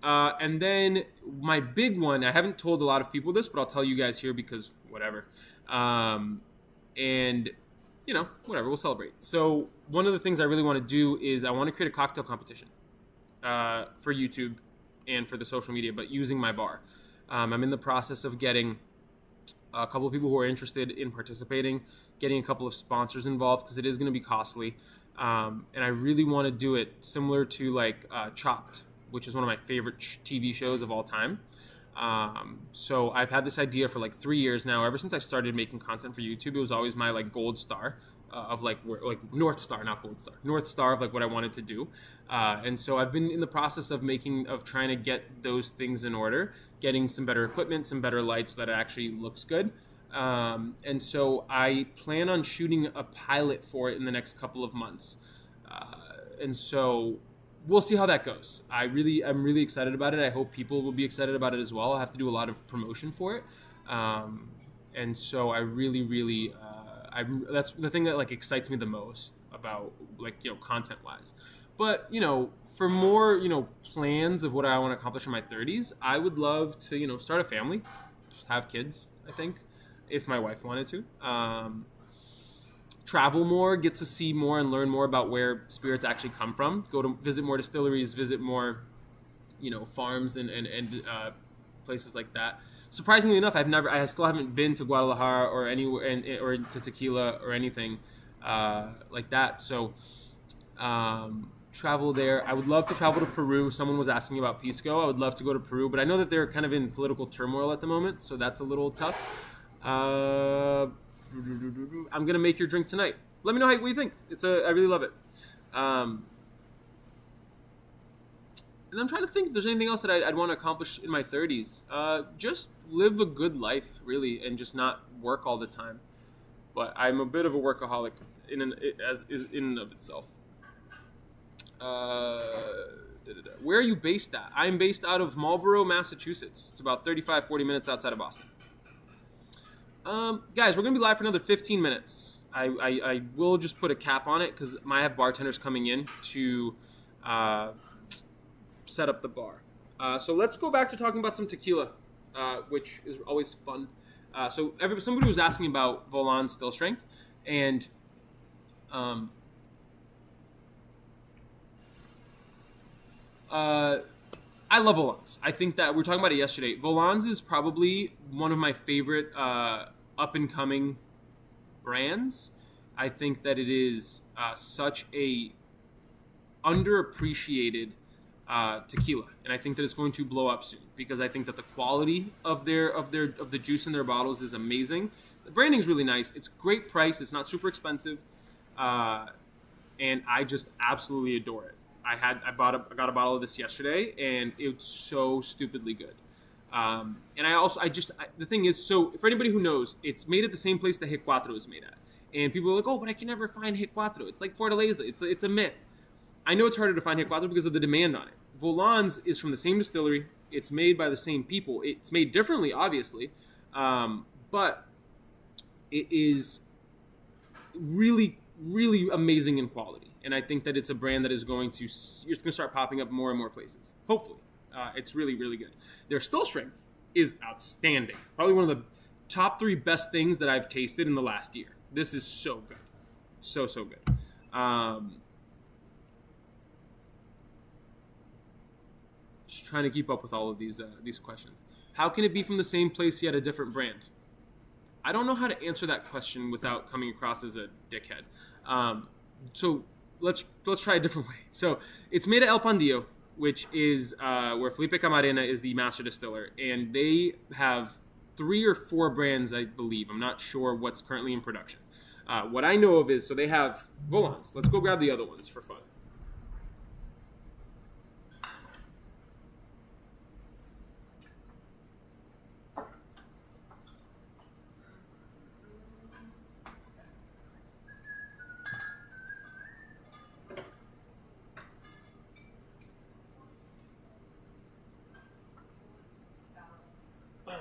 And then my big one, I haven't told a lot of people this, but I'll tell you guys here because whatever. And, whatever, we'll celebrate. So one of the things I really want to do is I want to create a cocktail competition for YouTube and for the social media, but using my bar. I'm in the process of getting a couple of people who are interested in participating, getting a couple of sponsors involved because it is going to be costly. And I really want to do it similar to like Chopped, which is one of my favorite TV shows of all time. So I've had this idea for like 3 years now. Ever since I started making content for YouTube, it was always my like gold star of like North Star, not gold star, North Star of like what I wanted to do. And so I've been in the process of trying to get those things in order, getting some better equipment, some better lights so that it actually looks good. And so I plan on shooting a pilot for it in the next couple of months. And so we'll see how that goes. I'm really excited about it. I hope people will be excited about it as well. I'll have to do a lot of promotion for it. And so I really, that's the thing that like excites me the most about like, content wise. But, for more, plans of what I want to accomplish in my 30s, I would love to, start a family, just have kids, I think, if my wife wanted to. Travel more, get to see more and learn more about where spirits actually come from. Go to visit more distilleries, visit more, farms and places like that. Surprisingly enough, I still haven't been to Guadalajara or anywhere, or to Tequila or anything like that. So, travel there. I would love to travel to Peru. Someone was asking about Pisco. I would love to go to Peru, but I know that they're kind of in political turmoil at the moment, so that's a little tough. I'm gonna make your drink tonight. Let me know what you think. I really love it. And I'm trying to think if there's anything else that I'd want to accomplish in my 30s. Just live a good life, really, and just not work all the time. But I'm a bit of a workaholic in and of itself. Where are you based at? I'm based out of Marlborough, Massachusetts. It's about 35-40 minutes outside of Boston. Guys, we're going to be live for another 15 minutes. I will just put a cap on it because I have bartenders coming in to set up the bar. So let's go back to talking about some tequila, which is always fun. Somebody was asking about Volans still strength, and I love Volans. I think that we were talking about it yesterday. Volans is probably one of my favorite up-and-coming brands. I think that it is such a underappreciated tequila, and I think that it's going to blow up soon because I think that the quality of the juice in their bottles is amazing. The branding is really nice. It's great price. It's not super expensive, and I just absolutely adore it. I got a bottle of this yesterday, and it's so stupidly good. And the thing is, so for anybody who knows, it's made at the same place that Hit Cuatro is made at. And people are like, oh, but I can never find Hit Cuatro. It's like Fortaleza. It's a myth. I know it's harder to find Hit Cuatro because of the demand on it. Volans is from the same distillery. It's made by the same people. It's made differently, obviously. But it is really, really amazing in quality. And I think that it's a brand that is going to start popping up more and more places. Hopefully. It's really, really good. Their still strength is outstanding. Probably one of the top 3 best things that I've tasted in the last year. This is so good. So good. Just trying to keep up with all of these questions. How can it be from the same place yet a different brand? I don't know how to answer that question without coming across as a dickhead. So let's try a different way. So it's made at El Pandillo, which is where Felipe Camarena is the master distiller, and they have 3 or 4 brands, I believe. I'm not sure what's currently in production. What I know of is, so they have Volans. Let's go grab the other ones for fun.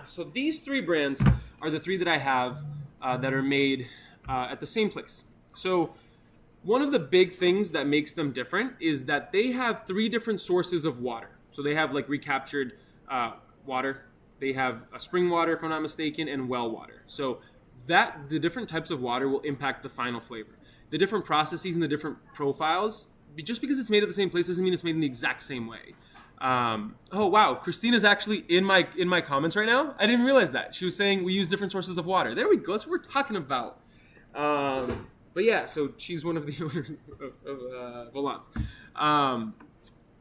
So these 3 brands are the 3 that I have that are made at the same place. So one of the big things that makes them different is that they have 3 different sources of water. So they have like recaptured water, they have spring water, if I'm not mistaken, and well water. So that the different types of water will impact the final flavor. The different processes and the different profiles, just because it's made at the same place doesn't mean it's made in the exact same way. Oh wow, Christina's actually in my comments right now. I didn't realize that. She was saying we use different sources of water. There we go. That's what we're talking about. But yeah, so she's one of the owners of Volans.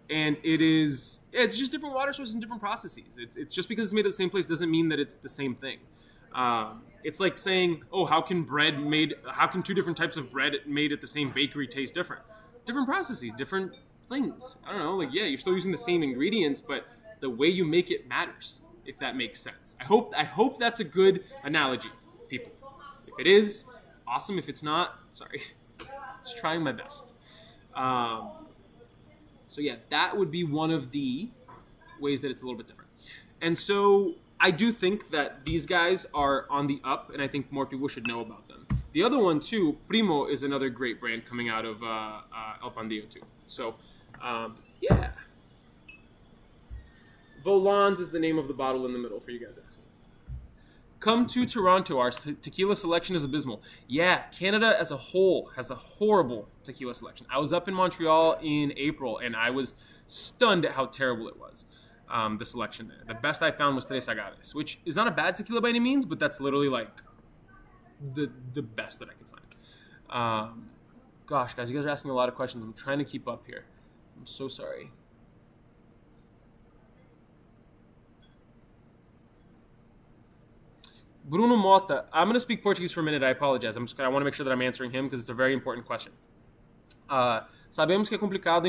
And it's just different water sources and different processes. It's just because it's made at the same place doesn't mean that it's the same thing. It's like saying, oh, how can 2 different types of bread made at the same bakery taste different? Different processes, different things. I don't know, like, yeah, you're still using the same ingredients, but the way you make it matters, if that makes sense. I hope that's a good analogy, people. If it is, awesome. If it's not, sorry. Just trying my best. So yeah, that would be one of the ways that it's a little bit different. And so I do think that these guys are on the up, and I think more people should know about them. The other one too, Primo, is another great brand coming out of El Pandillo too. So yeah. Volans is the name of the bottle in the middle for you guys asking. Come to Toronto. Our tequila selection is abysmal. Yeah, Canada as a whole has a horrible tequila selection. I was up in Montreal in April, and I was stunned at how terrible it was, the selection there. The best I found was Tres Agaves, which is not a bad tequila by any means, but that's literally like the best that I could find. Gosh, guys, you guys are asking a lot of questions. I'm trying to keep up here. I'm so sorry. Bruno Mota. I'm going to speak Portuguese for a minute. I apologize. I want to make sure that I'm answering him because it's a very important question. Sabemos que é complicado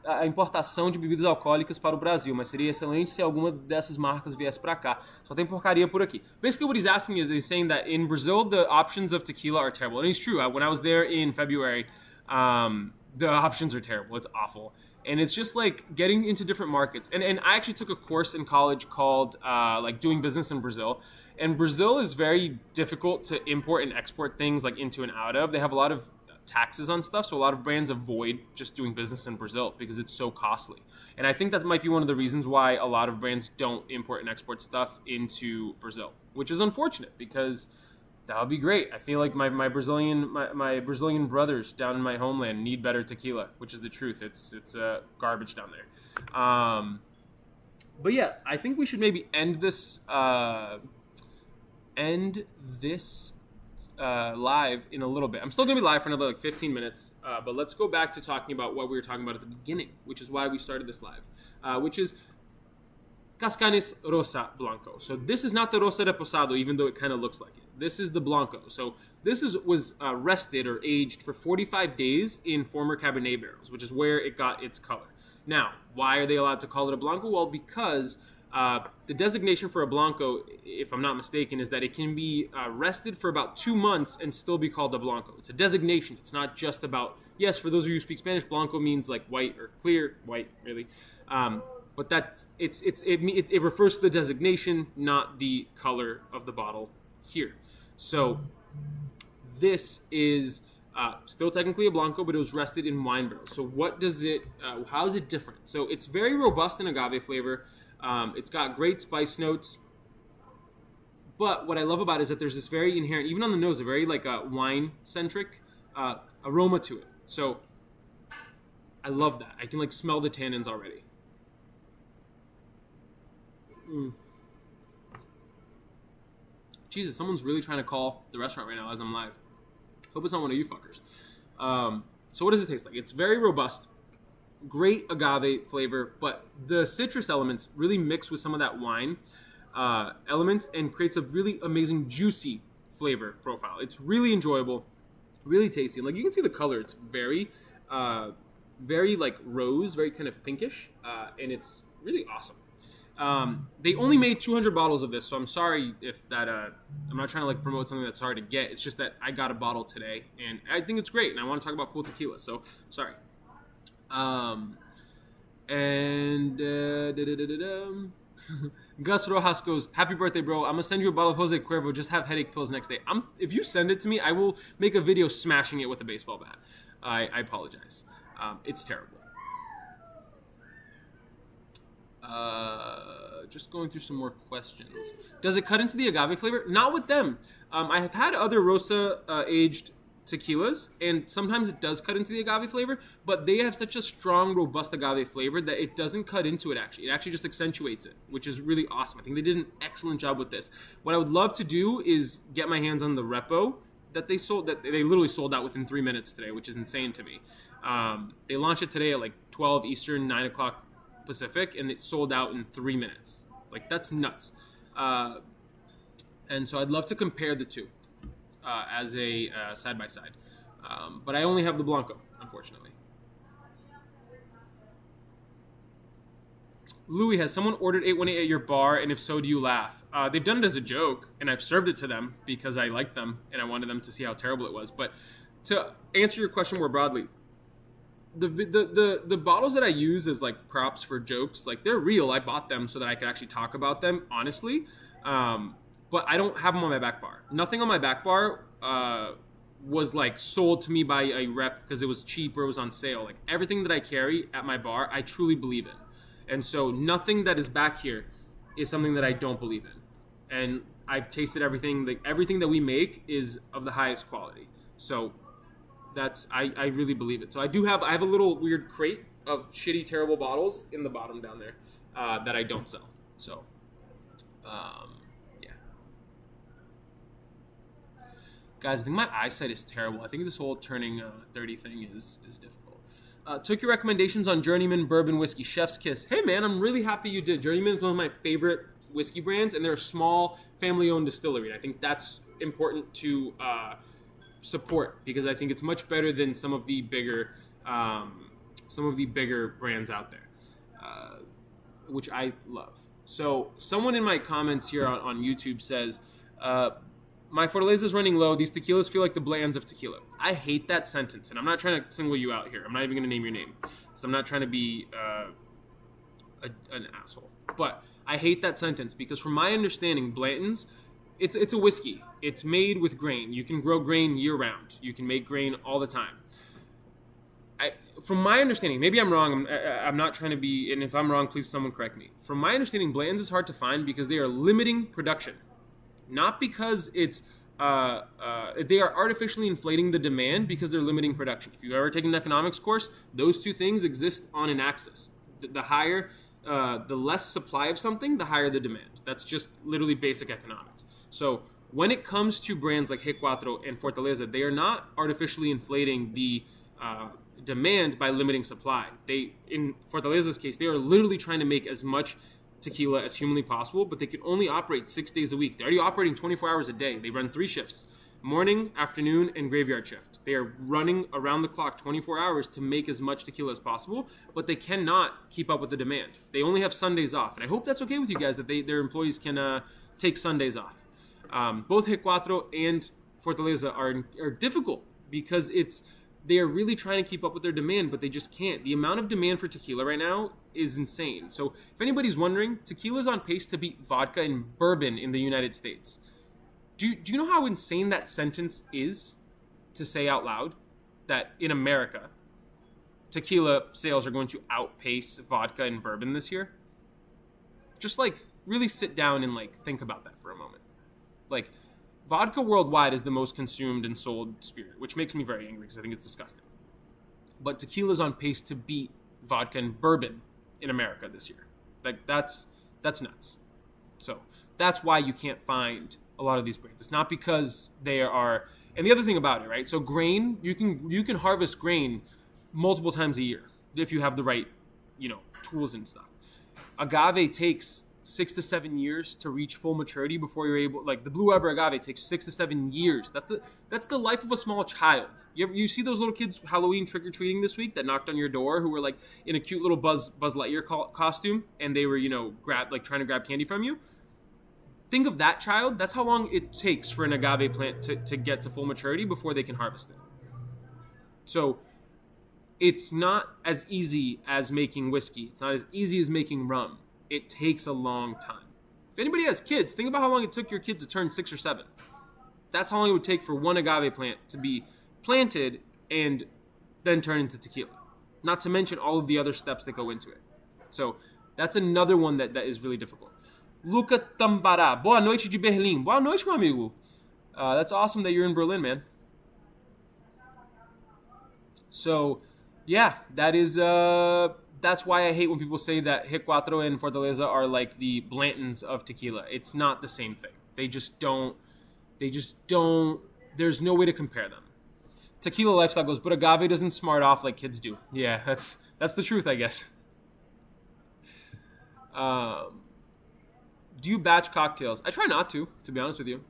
a importação de bebidas alcoólicas para o Brasil, mas seria excelente se alguma dessas marcas viesse para cá. Só tem porcaria por aqui. Basically, what he's asking is he's saying that in Brazil, the options of tequila are terrible. And it's true. When I was there in February, the options are terrible. It's awful. And it's just like getting into different markets. And I actually took a course in college called like doing business in Brazil. And Brazil is very difficult to import and export things like into and out of. They have a lot of taxes on stuff, so a lot of brands avoid just doing business in Brazil because it's so costly. And I think that might be one of the reasons why a lot of brands don't import and export stuff into Brazil, which is unfortunate because that would be great. I feel like my Brazilian brothers down in my homeland need better tequila, which is the truth. It's garbage down there. But yeah, I think we should maybe end this live in a little bit. I'm still going to be live for another like 15 minutes, but let's go back to talking about what we were talking about at the beginning, which is why we started this live, which is Cascanes Rosa Blanco. So this is not the Rosa Reposado, even though it kind of looks like it. This is the Blanco. So this was rested or aged for 45 days in former Cabernet barrels, which is where it got its color. Now, why are they allowed to call it a Blanco? Well, because the designation for a Blanco, if I'm not mistaken, is that it can be rested for about 2 months and still be called a Blanco. It's a designation. It's not just about, yes, for those of you who speak Spanish, Blanco means like white or clear, white, really. But it refers to the designation, not the color of the bottle here. So this is still technically a Blanco, but it was rested in wine barrels. So how is it different? So it's very robust in agave flavor. It's got great spice notes. But what I love about it is that there's this very inherent, even on the nose, a very like wine-centric aroma to it. So I love that. I can like smell the tannins already. Jesus, someone's really trying to call the restaurant right now as I'm live. Hope it's not one of you fuckers. So what does it taste like? It's very robust. Great agave flavor, but the citrus elements really mix with some of that wine elements and creates a really amazing juicy flavor profile. It's really enjoyable, really tasty. Like you can see the color, it's very like rose, very kind of pinkish, and it's really awesome. They only made 200 bottles of this, so I'm sorry if that. I'm not trying to like promote something that's hard to get. It's just that I got a bottle today, and I think it's great, and I want to talk about cool tequila. So sorry. Gus Rojas goes, "Happy birthday, bro! I'm gonna send you a bottle of Jose Cuervo. Just have headache pills next day. If you send it to me, I will make a video smashing it with a baseball bat. I apologize. It's terrible." Just going through some more questions. Does it cut into the agave flavor? Not with them. I have had other Rosa aged tequilas, and sometimes it does cut into the agave flavor, but they have such a strong, robust agave flavor that it doesn't cut into it, actually. It actually just accentuates it, which is really awesome. I think they did an excellent job with this. What I would love to do is get my hands on the Repo that they literally sold out within 3 minutes today, which is insane to me. They launched it today at like 12 Eastern, 9 o'clock Pacific, and it sold out in 3 minutes. Like, that's nuts. And so I'd love to compare the two as a side-by-side. But I only have the Blanco, unfortunately. Louis, has someone ordered 818 at your bar, and if so, do you laugh? They've done it as a joke, and I've served it to them because I liked them, and I wanted them to see how terrible it was. But to answer your question more broadly, the bottles that I use as like props for jokes, like they're real. I bought them so that I could actually talk about them honestly. But I don't have them on my back bar. Nothing on my back bar was like sold to me by a rep because it was cheap or it was on sale. Like everything that I carry at my bar, I truly believe in. And so nothing that is back here is something that I don't believe in. And I've tasted everything. Like everything that we make is of the highest quality. So I really believe it. So I have a little weird crate of shitty, terrible bottles in the bottom down there that I don't sell. So, yeah. Guys, I think my eyesight is terrible. I think this whole turning 30 thing is difficult. Took your recommendations on Journeyman Bourbon Whiskey. Chef's Kiss. Hey, man, I'm really happy you did. Journeyman is one of my favorite whiskey brands, and they're a small, family-owned distillery. I think that's important to support because I think it's much better than some of the bigger brands out there, which I love. So someone in my comments here on YouTube says, my Fortaleza is running low. These tequilas feel like the Blands of tequila. I hate that sentence, and I'm not trying to single you out here. I'm not even going to name your name because I'm not trying to be an asshole. But I hate that sentence because from my understanding, Blanton's, it's a whiskey. It's made with grain. You can grow grain year-round. You can make grain all the time. From my understanding, maybe I'm wrong. I'm not trying to be, and if I'm wrong, please someone correct me. From my understanding, Blanton's is hard to find because they are limiting production. Not because it's, they are artificially inflating the demand because they're limiting production. If you've ever taken an economics course, those two things exist on an axis. The higher, the less supply of something, the higher the demand. That's just literally basic economics. So when it comes to brands like G4 and Fortaleza, they are not artificially inflating the demand by limiting supply. In Fortaleza's case, they are literally trying to make as much tequila as humanly possible, but they can only operate 6 days a week. They're already operating 24 hours a day. They run 3 shifts, morning, afternoon, and graveyard shift. They are running around the clock 24 hours to make as much tequila as possible, but they cannot keep up with the demand. They only have Sundays off, and I hope that's okay with you guys, that their employees can take Sundays off. Both G4 and Fortaleza are difficult because they are really trying to keep up with their demand, but they just can't. The amount of demand for tequila right now is insane. So if anybody's wondering, tequila is on pace to beat vodka and bourbon in the United States. Do you know how insane that sentence is to say out loud? That in America, tequila sales are going to outpace vodka and bourbon this year? Just like really sit down and like think about that for a moment. Like, vodka worldwide is the most consumed and sold spirit, which makes me very angry because I think it's disgusting. But tequila's on pace to beat vodka and bourbon in America this year. Like, that's nuts. So that's why you can't find a lot of these brands. It's not because they are. And the other thing about it, right? So grain, you can harvest grain multiple times a year if you have the right, tools and stuff. Agave takes 6 to 7 years to reach full maturity before you're able. Like the Blue Weber agave takes 6 to 7 years. That's the life of a small child. You see those little kids Halloween trick or treating this week that knocked on your door who were like in a cute little Buzz Lightyear costume and they were trying to grab candy from you. Think of that child. That's how long it takes for an agave plant to get to full maturity before they can harvest it. So it's not as easy as making whiskey. It's not as easy as making rum. It takes a long time. If anybody has kids, think about how long it took your kid to turn 6 or 7. That's how long it would take for one agave plant to be planted and then turn into tequila. Not to mention all of the other steps that go into it. So that's another one that is really difficult. Luca Tambará. Boa noite de Berlim. Boa noite, meu amigo. That's awesome that you're in Berlin, man. So, yeah, that's why I hate when people say that Hit Cuatro and Fortaleza are like the Blantons of tequila. It's not the same thing. They just don't. There's no way to compare them. Tequila Lifestyle goes, but agave doesn't smart off like kids do. Yeah, that's the truth, I guess. Do you batch cocktails? I try not to be honest with you.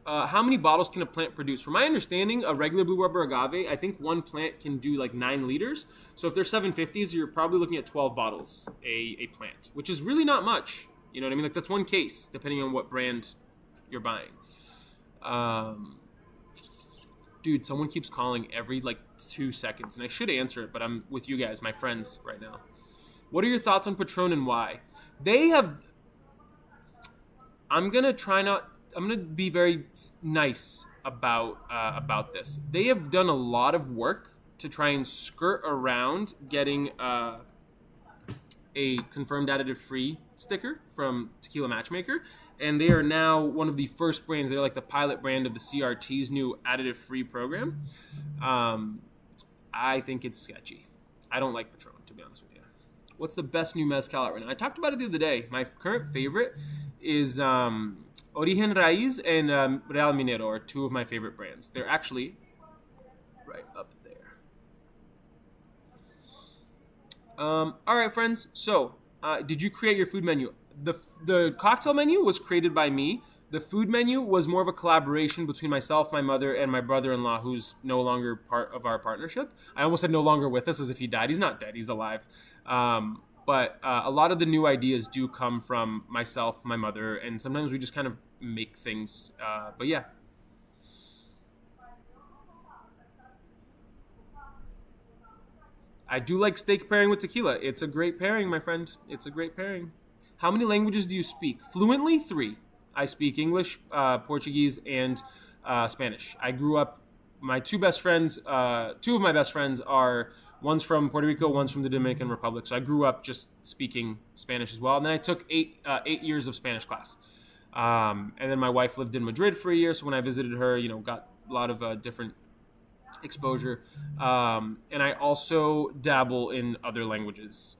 How many bottles can a plant produce? From my understanding, a regular Blue Weber agave, I think one plant can do like 9 liters. So if they're 750s, you're probably looking at 12 bottles a plant, which is really not much. You know what I mean? Like that's one case, depending on what brand you're buying. Dude, someone keeps calling every like 2 seconds, and I should answer it, but I'm with you guys, my friends, right now. What are your thoughts on Patron and why? I'm gonna be very nice about this. They have done a lot of work to try and skirt around getting a confirmed additive-free sticker from Tequila Matchmaker, and they are now one of the first brands. They're like the pilot brand of the CRT's new additive-free program. I think it's sketchy. I don't like Patron, to be honest with you. What's the best new mezcal out right now? I talked about it the other day. My current favorite is Origen Raiz and Real Minero are 2 of my favorite brands. They're actually right up there. All right, friends. So, did you create your food menu? The cocktail menu was created by me. The food menu was more of a collaboration between myself, my mother, and my brother-in-law, who's no longer part of our partnership. I almost said no longer with us as if he died. He's not dead. He's alive. But a lot of the new ideas do come from myself, my mother, and sometimes we just kind of make things. But yeah. I do like steak pairing with tequila. It's a great pairing, my friend. It's a great pairing. How many languages do you speak? Fluently, 3. I speak English, Portuguese, and Spanish. I grew up, my 2 best friends, 2 of my best friends are, one's from Puerto Rico, one's from the Dominican Republic. So I grew up just speaking Spanish as well. And then I took 8 years of Spanish class. And then my wife lived in Madrid for a year. So when I visited her, got a lot of different exposure. And I also dabble in other languages.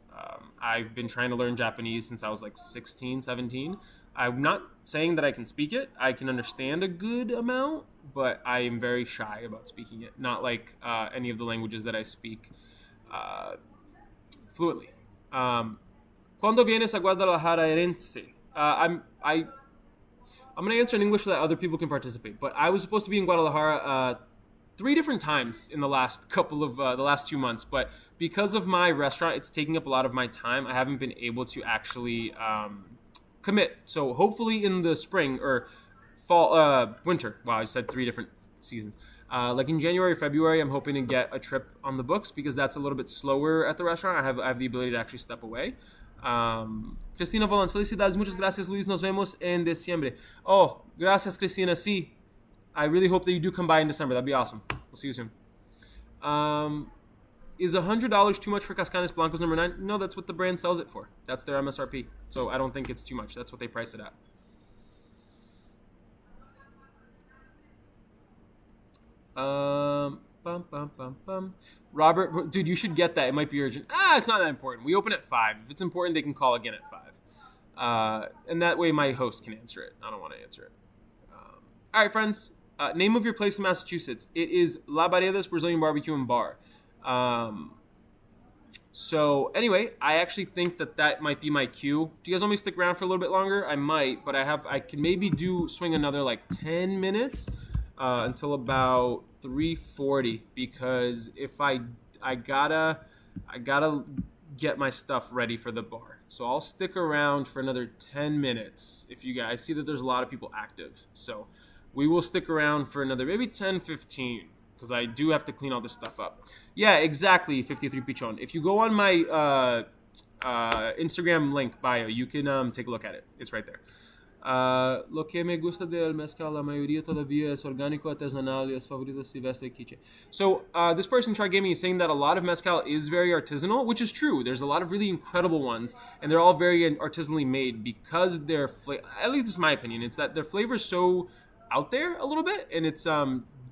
I've been trying to learn Japanese since I was like 16, 17. I'm not saying that I can speak it. I can understand a good amount, but I am very shy about speaking it. Not like any of the languages that I speak fluently. Cuando vienes a Guadalajarense? I'm going to answer in English so that other people can participate. But I was supposed to be in Guadalajara 3 different times in the last couple of the last 2 months. But because of my restaurant, it's taking up a lot of my time. I haven't been able to actually commit. So hopefully in the spring or fall, winter. Wow, I said 3 different seasons. Like in January, February, I'm hoping to get a trip on the books because that's a little bit slower at the restaurant. I have the ability to actually step away. Cristina Volans, felicidades, muchas gracias, Luis. Nos vemos en diciembre. Oh, gracias, Cristina. Sí. I really hope that you do come by in December. That'd be awesome. We'll see you soon. Is $100 too much for Cascanes Blancos number 9? No, that's what the brand sells it for. That's their MSRP. So I don't think it's too much. That's what they price it at. Robert, dude, you should get that. It might be urgent. It's not that important. We open at 5. If it's important, they can call again at 5. And that way my host can answer it. I don't want to answer it. All right, friends. Name of your place in Massachusetts. It is La Bareda's Brazilian Barbecue and Bar. So anyway, I actually think that might be my cue. Do you guys want me to stick around for a little bit longer? I might, but I can maybe swing another like 10 minutes until about 3:40, because if I gotta get my stuff ready for the bar. So I'll stick around for another 10 minutes. If you guys see that there's a lot of people active, so we will stick around for another maybe 10-15, because I do have to clean all this stuff up. Yeah, exactly, 53 Pichon. If you go on my Instagram link bio, you can take a look at it. It's right there. Lo que me gusta del mezcal, la mayoría todavía es orgánico, artesanal, y es favorito silvestre quiche. So this person, Try Gaming, is saying that a lot of mezcal is very artisanal, which is true. There's a lot of really incredible ones, and they're all very artisanally made because their at least it's my opinion, it's that their flavor is so out there a little bit, and it's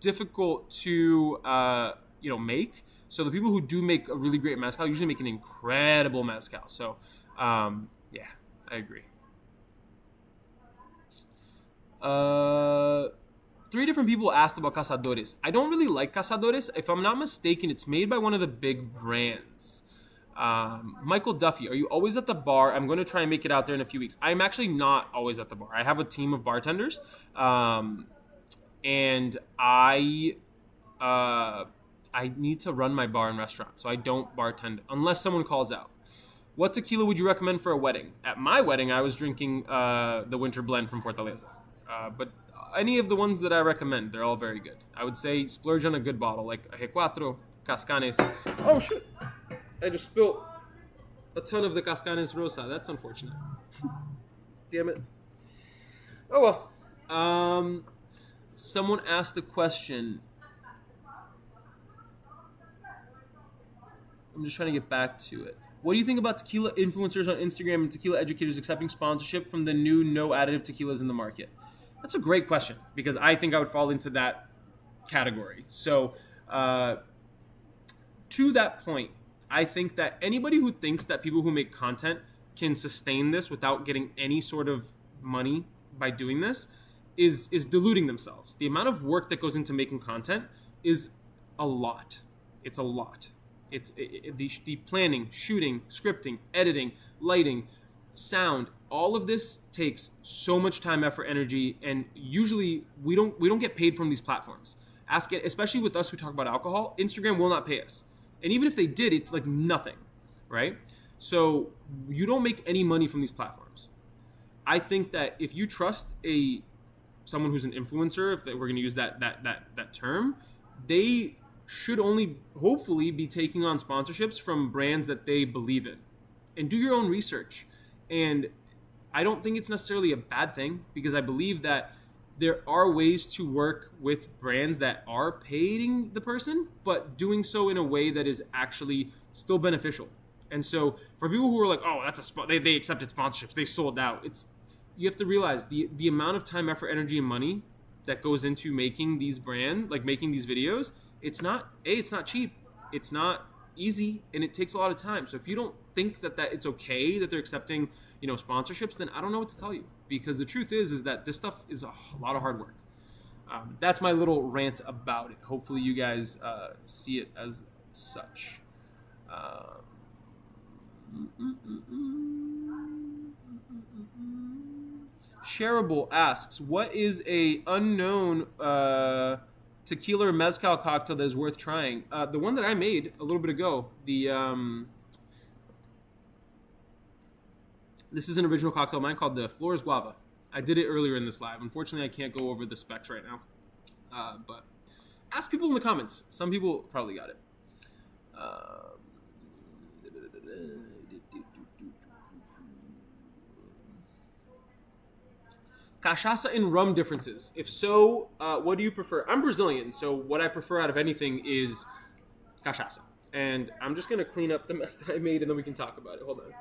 difficult to make. So the people who do make a really great mezcal usually make an incredible mezcal. So yeah, I agree. 3 different people asked about Cazadores. I don't really like Cazadores. If I'm not mistaken, it's made by one of the big brands. Michael Duffy, are you always at the bar? I'm going to try and make it out there in a few weeks. I'm actually not always at the bar. I have a team of bartenders, and I need to run my bar and restaurant, so I don't bartend unless someone calls out. What tequila would you recommend for a wedding? At my wedding, I was drinking the winter blend from Fortaleza. But any of the ones that I recommend, they're all very good. I would say splurge on a good bottle, like a G4, Cascanes. Oh, shit. I just spilled a ton of the Cascanes Rosa. That's unfortunate. Damn it. Oh, well. Someone asked a question. I'm just trying to get back to it. What do you think about tequila influencers on Instagram and tequila educators accepting sponsorship from the new no additive tequilas in the market? That's a great question, because I think I would fall into that category. So to that point, I think that anybody who thinks that people who make content can sustain this without getting any sort of money by doing this is deluding themselves. The amount of work that goes into making content is a lot. It's a lot. It's the planning, shooting, scripting, editing, lighting, sound. All of this takes so much time, effort, energy, and usually we don't get paid from these platforms. Especially with us who talk about alcohol, Instagram will not pay us. And even if they did, it's like nothing, right? So you don't make any money from these platforms. I think that if you trust someone who's an influencer, if we're going to use that term, they should only hopefully be taking on sponsorships from brands that they believe in. And do your own research. And I don't think it's necessarily a bad thing, because I believe that there are ways to work with brands that are paying the person, but doing so in a way that is actually still beneficial. And so for people who are like, oh, that's they accepted sponsorships, they sold out. You have to realize the amount of time, effort, energy, and money that goes into making these making these videos. It's not cheap. It's not easy, and it takes a lot of time. So if you don't think that it's okay that they're accepting, sponsorships, then I don't know what to tell you, because the truth is that this stuff is a lot of hard work. That's my little rant about it. Hopefully you guys see it as such. Shareable asks, what is a unknown tequila or mezcal cocktail that is worth trying? The one that I made a little bit ago, this is an original cocktail of mine called the Flores Guava. I did it earlier in this live. Unfortunately, I can't go over the specs right now. But ask people in the comments. Some people probably got it. Cachaça and rum differences. If so, what do you prefer? I'm Brazilian, so what I prefer out of anything is cachaça. And I'm just going to clean up the mess that I made, and then we can talk about it. Hold on.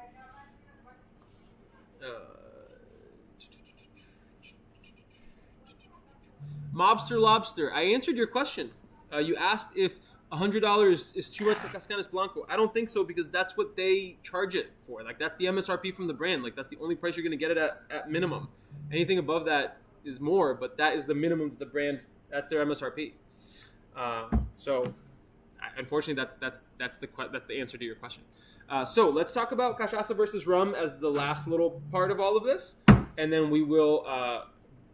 Mobster Lobster, I answered your question. You asked if $100 is too much for Cascanes Blanco. I don't think so, because that's what they charge it for. Like, that's the MSRP from the brand. Like, that's the only price you're going to get it at minimum. Anything above that, is more, but that is the minimum that the brand, that's their MSRP. So unfortunately, that's the answer to your question. So let's talk about Cachaça versus rum as the last little part of all of this, and then we will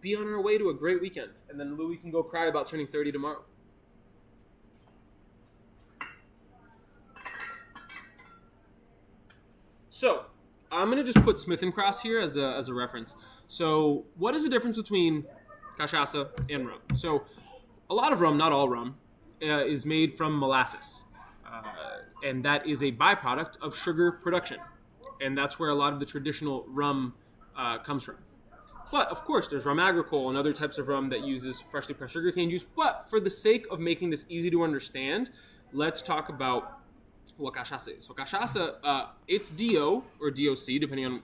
be on our way to a great weekend. And then Louis can go cry about turning 30 tomorrow. So I'm going to just put Smith & Cross here as a reference. So what is the difference between Cachaça and rum? So a lot of rum, not all rum, is made from molasses. And that is a byproduct of sugar production. And that's where a lot of the traditional rum comes from. But, of course, there's rum agricole and other types of rum that uses freshly pressed sugarcane juice. But for the sake of making this easy to understand, let's talk about what cachaça is. So cachaça, its DO, or DOC, depending on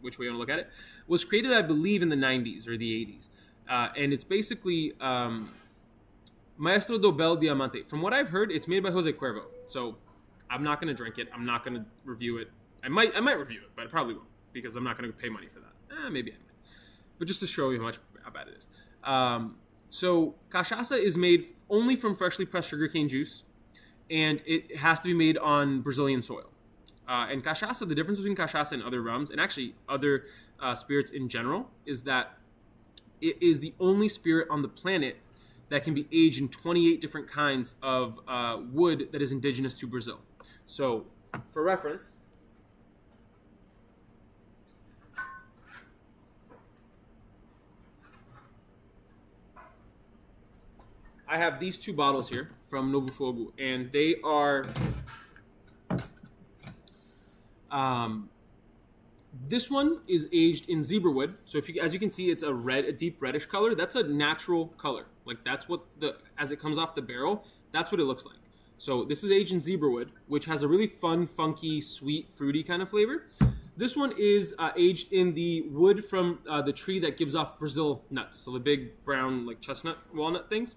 which way you want to look at it, was created, I believe, in the 90s or the 80s. And it's basically Maestro do Bel Diamante. From what I've heard, it's made by Jose Cuervo. So I'm not going to drink it. I'm not going to review it. I might review it, but I probably won't, because I'm not going to pay money for that. Maybe I might. But just to show you how bad it is. So cachaça is made only from freshly pressed sugarcane juice, and it has to be made on Brazilian soil. And cachaça, the difference between cachaça and other rums, and actually other spirits in general, is that it is the only spirit on the planet that can be aged in 28 different kinds of wood that is indigenous to Brazil. So, for reference, I have these two bottles here from Novo Fogo, and they are this one is aged in zebra wood. So as you can see, it's a deep reddish color. That's a natural color. Like that's what as it comes off the barrel, that's what it looks like. So this is aged in zebra wood, which has a really fun, funky, sweet, fruity kind of flavor. This one is aged in the wood from the tree that gives off Brazil nuts. So the big brown like chestnut walnut things.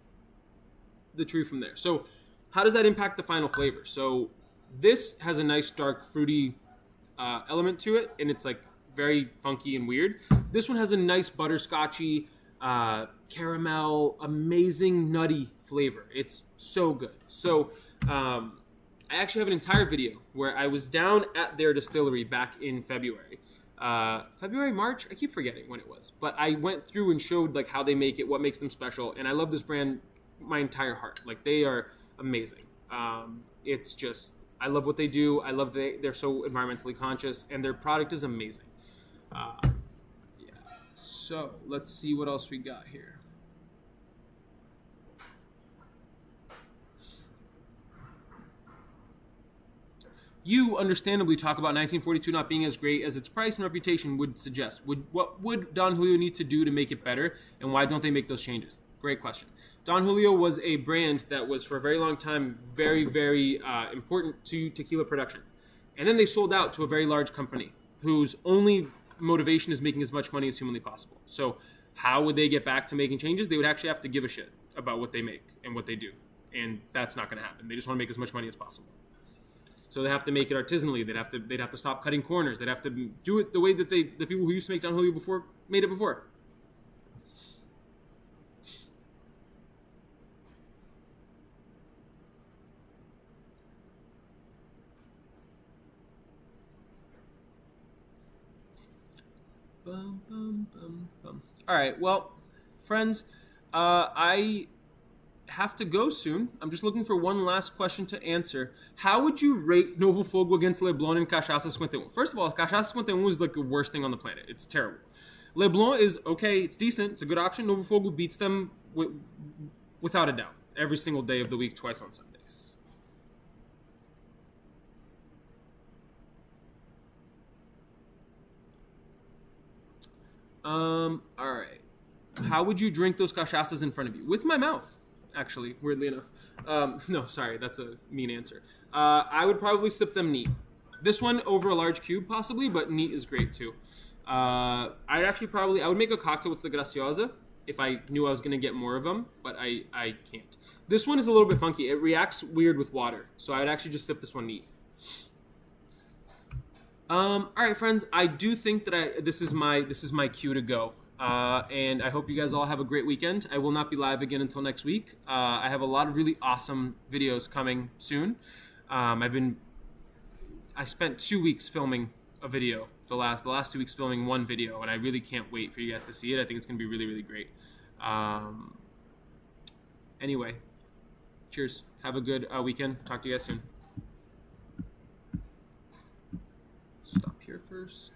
The tree from there. So how does that impact the final flavor? So this has a nice dark fruity element to it, and it's like very funky and weird. This one has a nice butterscotchy caramel, amazing nutty flavor. It's so good. So I actually have an entire video where I was down at their distillery back in February, March, I keep forgetting when it was, but I went through and showed like how they make it, what makes them special, and I love this brand my entire heart. Like they are amazing. It's just, I love what they do. I love they're so environmentally conscious, and their product is amazing. Yeah. So let's see what else we got here. You understandably talk about 1942 not being as great as its price and reputation would suggest. What would Don Julio need to do to make it better, and why don't they make those changes? Great question. Don Julio was a brand that was for a very long time very, very important to tequila production. And then they sold out to a very large company whose only motivation is making as much money as humanly possible. So how would they get back to making changes? They would actually have to give a shit about what they make and what they do. And that's not going to happen. They just want to make as much money as possible. So they have to make it artisanally. They'd have to stop cutting corners. They'd have to do it the way that the people who used to make Don Julio before made it before. Bum, bum, bum, bum. All right, well, friends, I have to go soon. I'm just looking for one last question to answer. How would you rate Novo Fogo against Leblon and Cachaça 51? First of all, Cachaça 51 is like the worst thing on the planet. It's terrible. Leblon is okay. It's decent. It's a good option. Novo Fogo beats them without a doubt every single day of the week, twice on Sundays. All right. How would you drink those cachaças in front of you? With my mouth, actually, weirdly enough. No, sorry, that's a mean answer. I would probably sip them neat. This one over a large cube, possibly, but neat is great too. I would make a cocktail with the Graciosa if I knew I was going to get more of them, but I can't. This one is a little bit funky. It reacts weird with water, so I would actually just sip this one neat. All right, friends. I do think that this is my cue to go. And I hope you guys all have a great weekend. I will not be live again until next week. I have a lot of really awesome videos coming soon. I spent 2 weeks filming a video. The last 2 weeks filming one video, and I really can't wait for you guys to see it. I think it's gonna be really, really great. Anyway, cheers. Have a good weekend. Talk to you guys soon. Stop here first.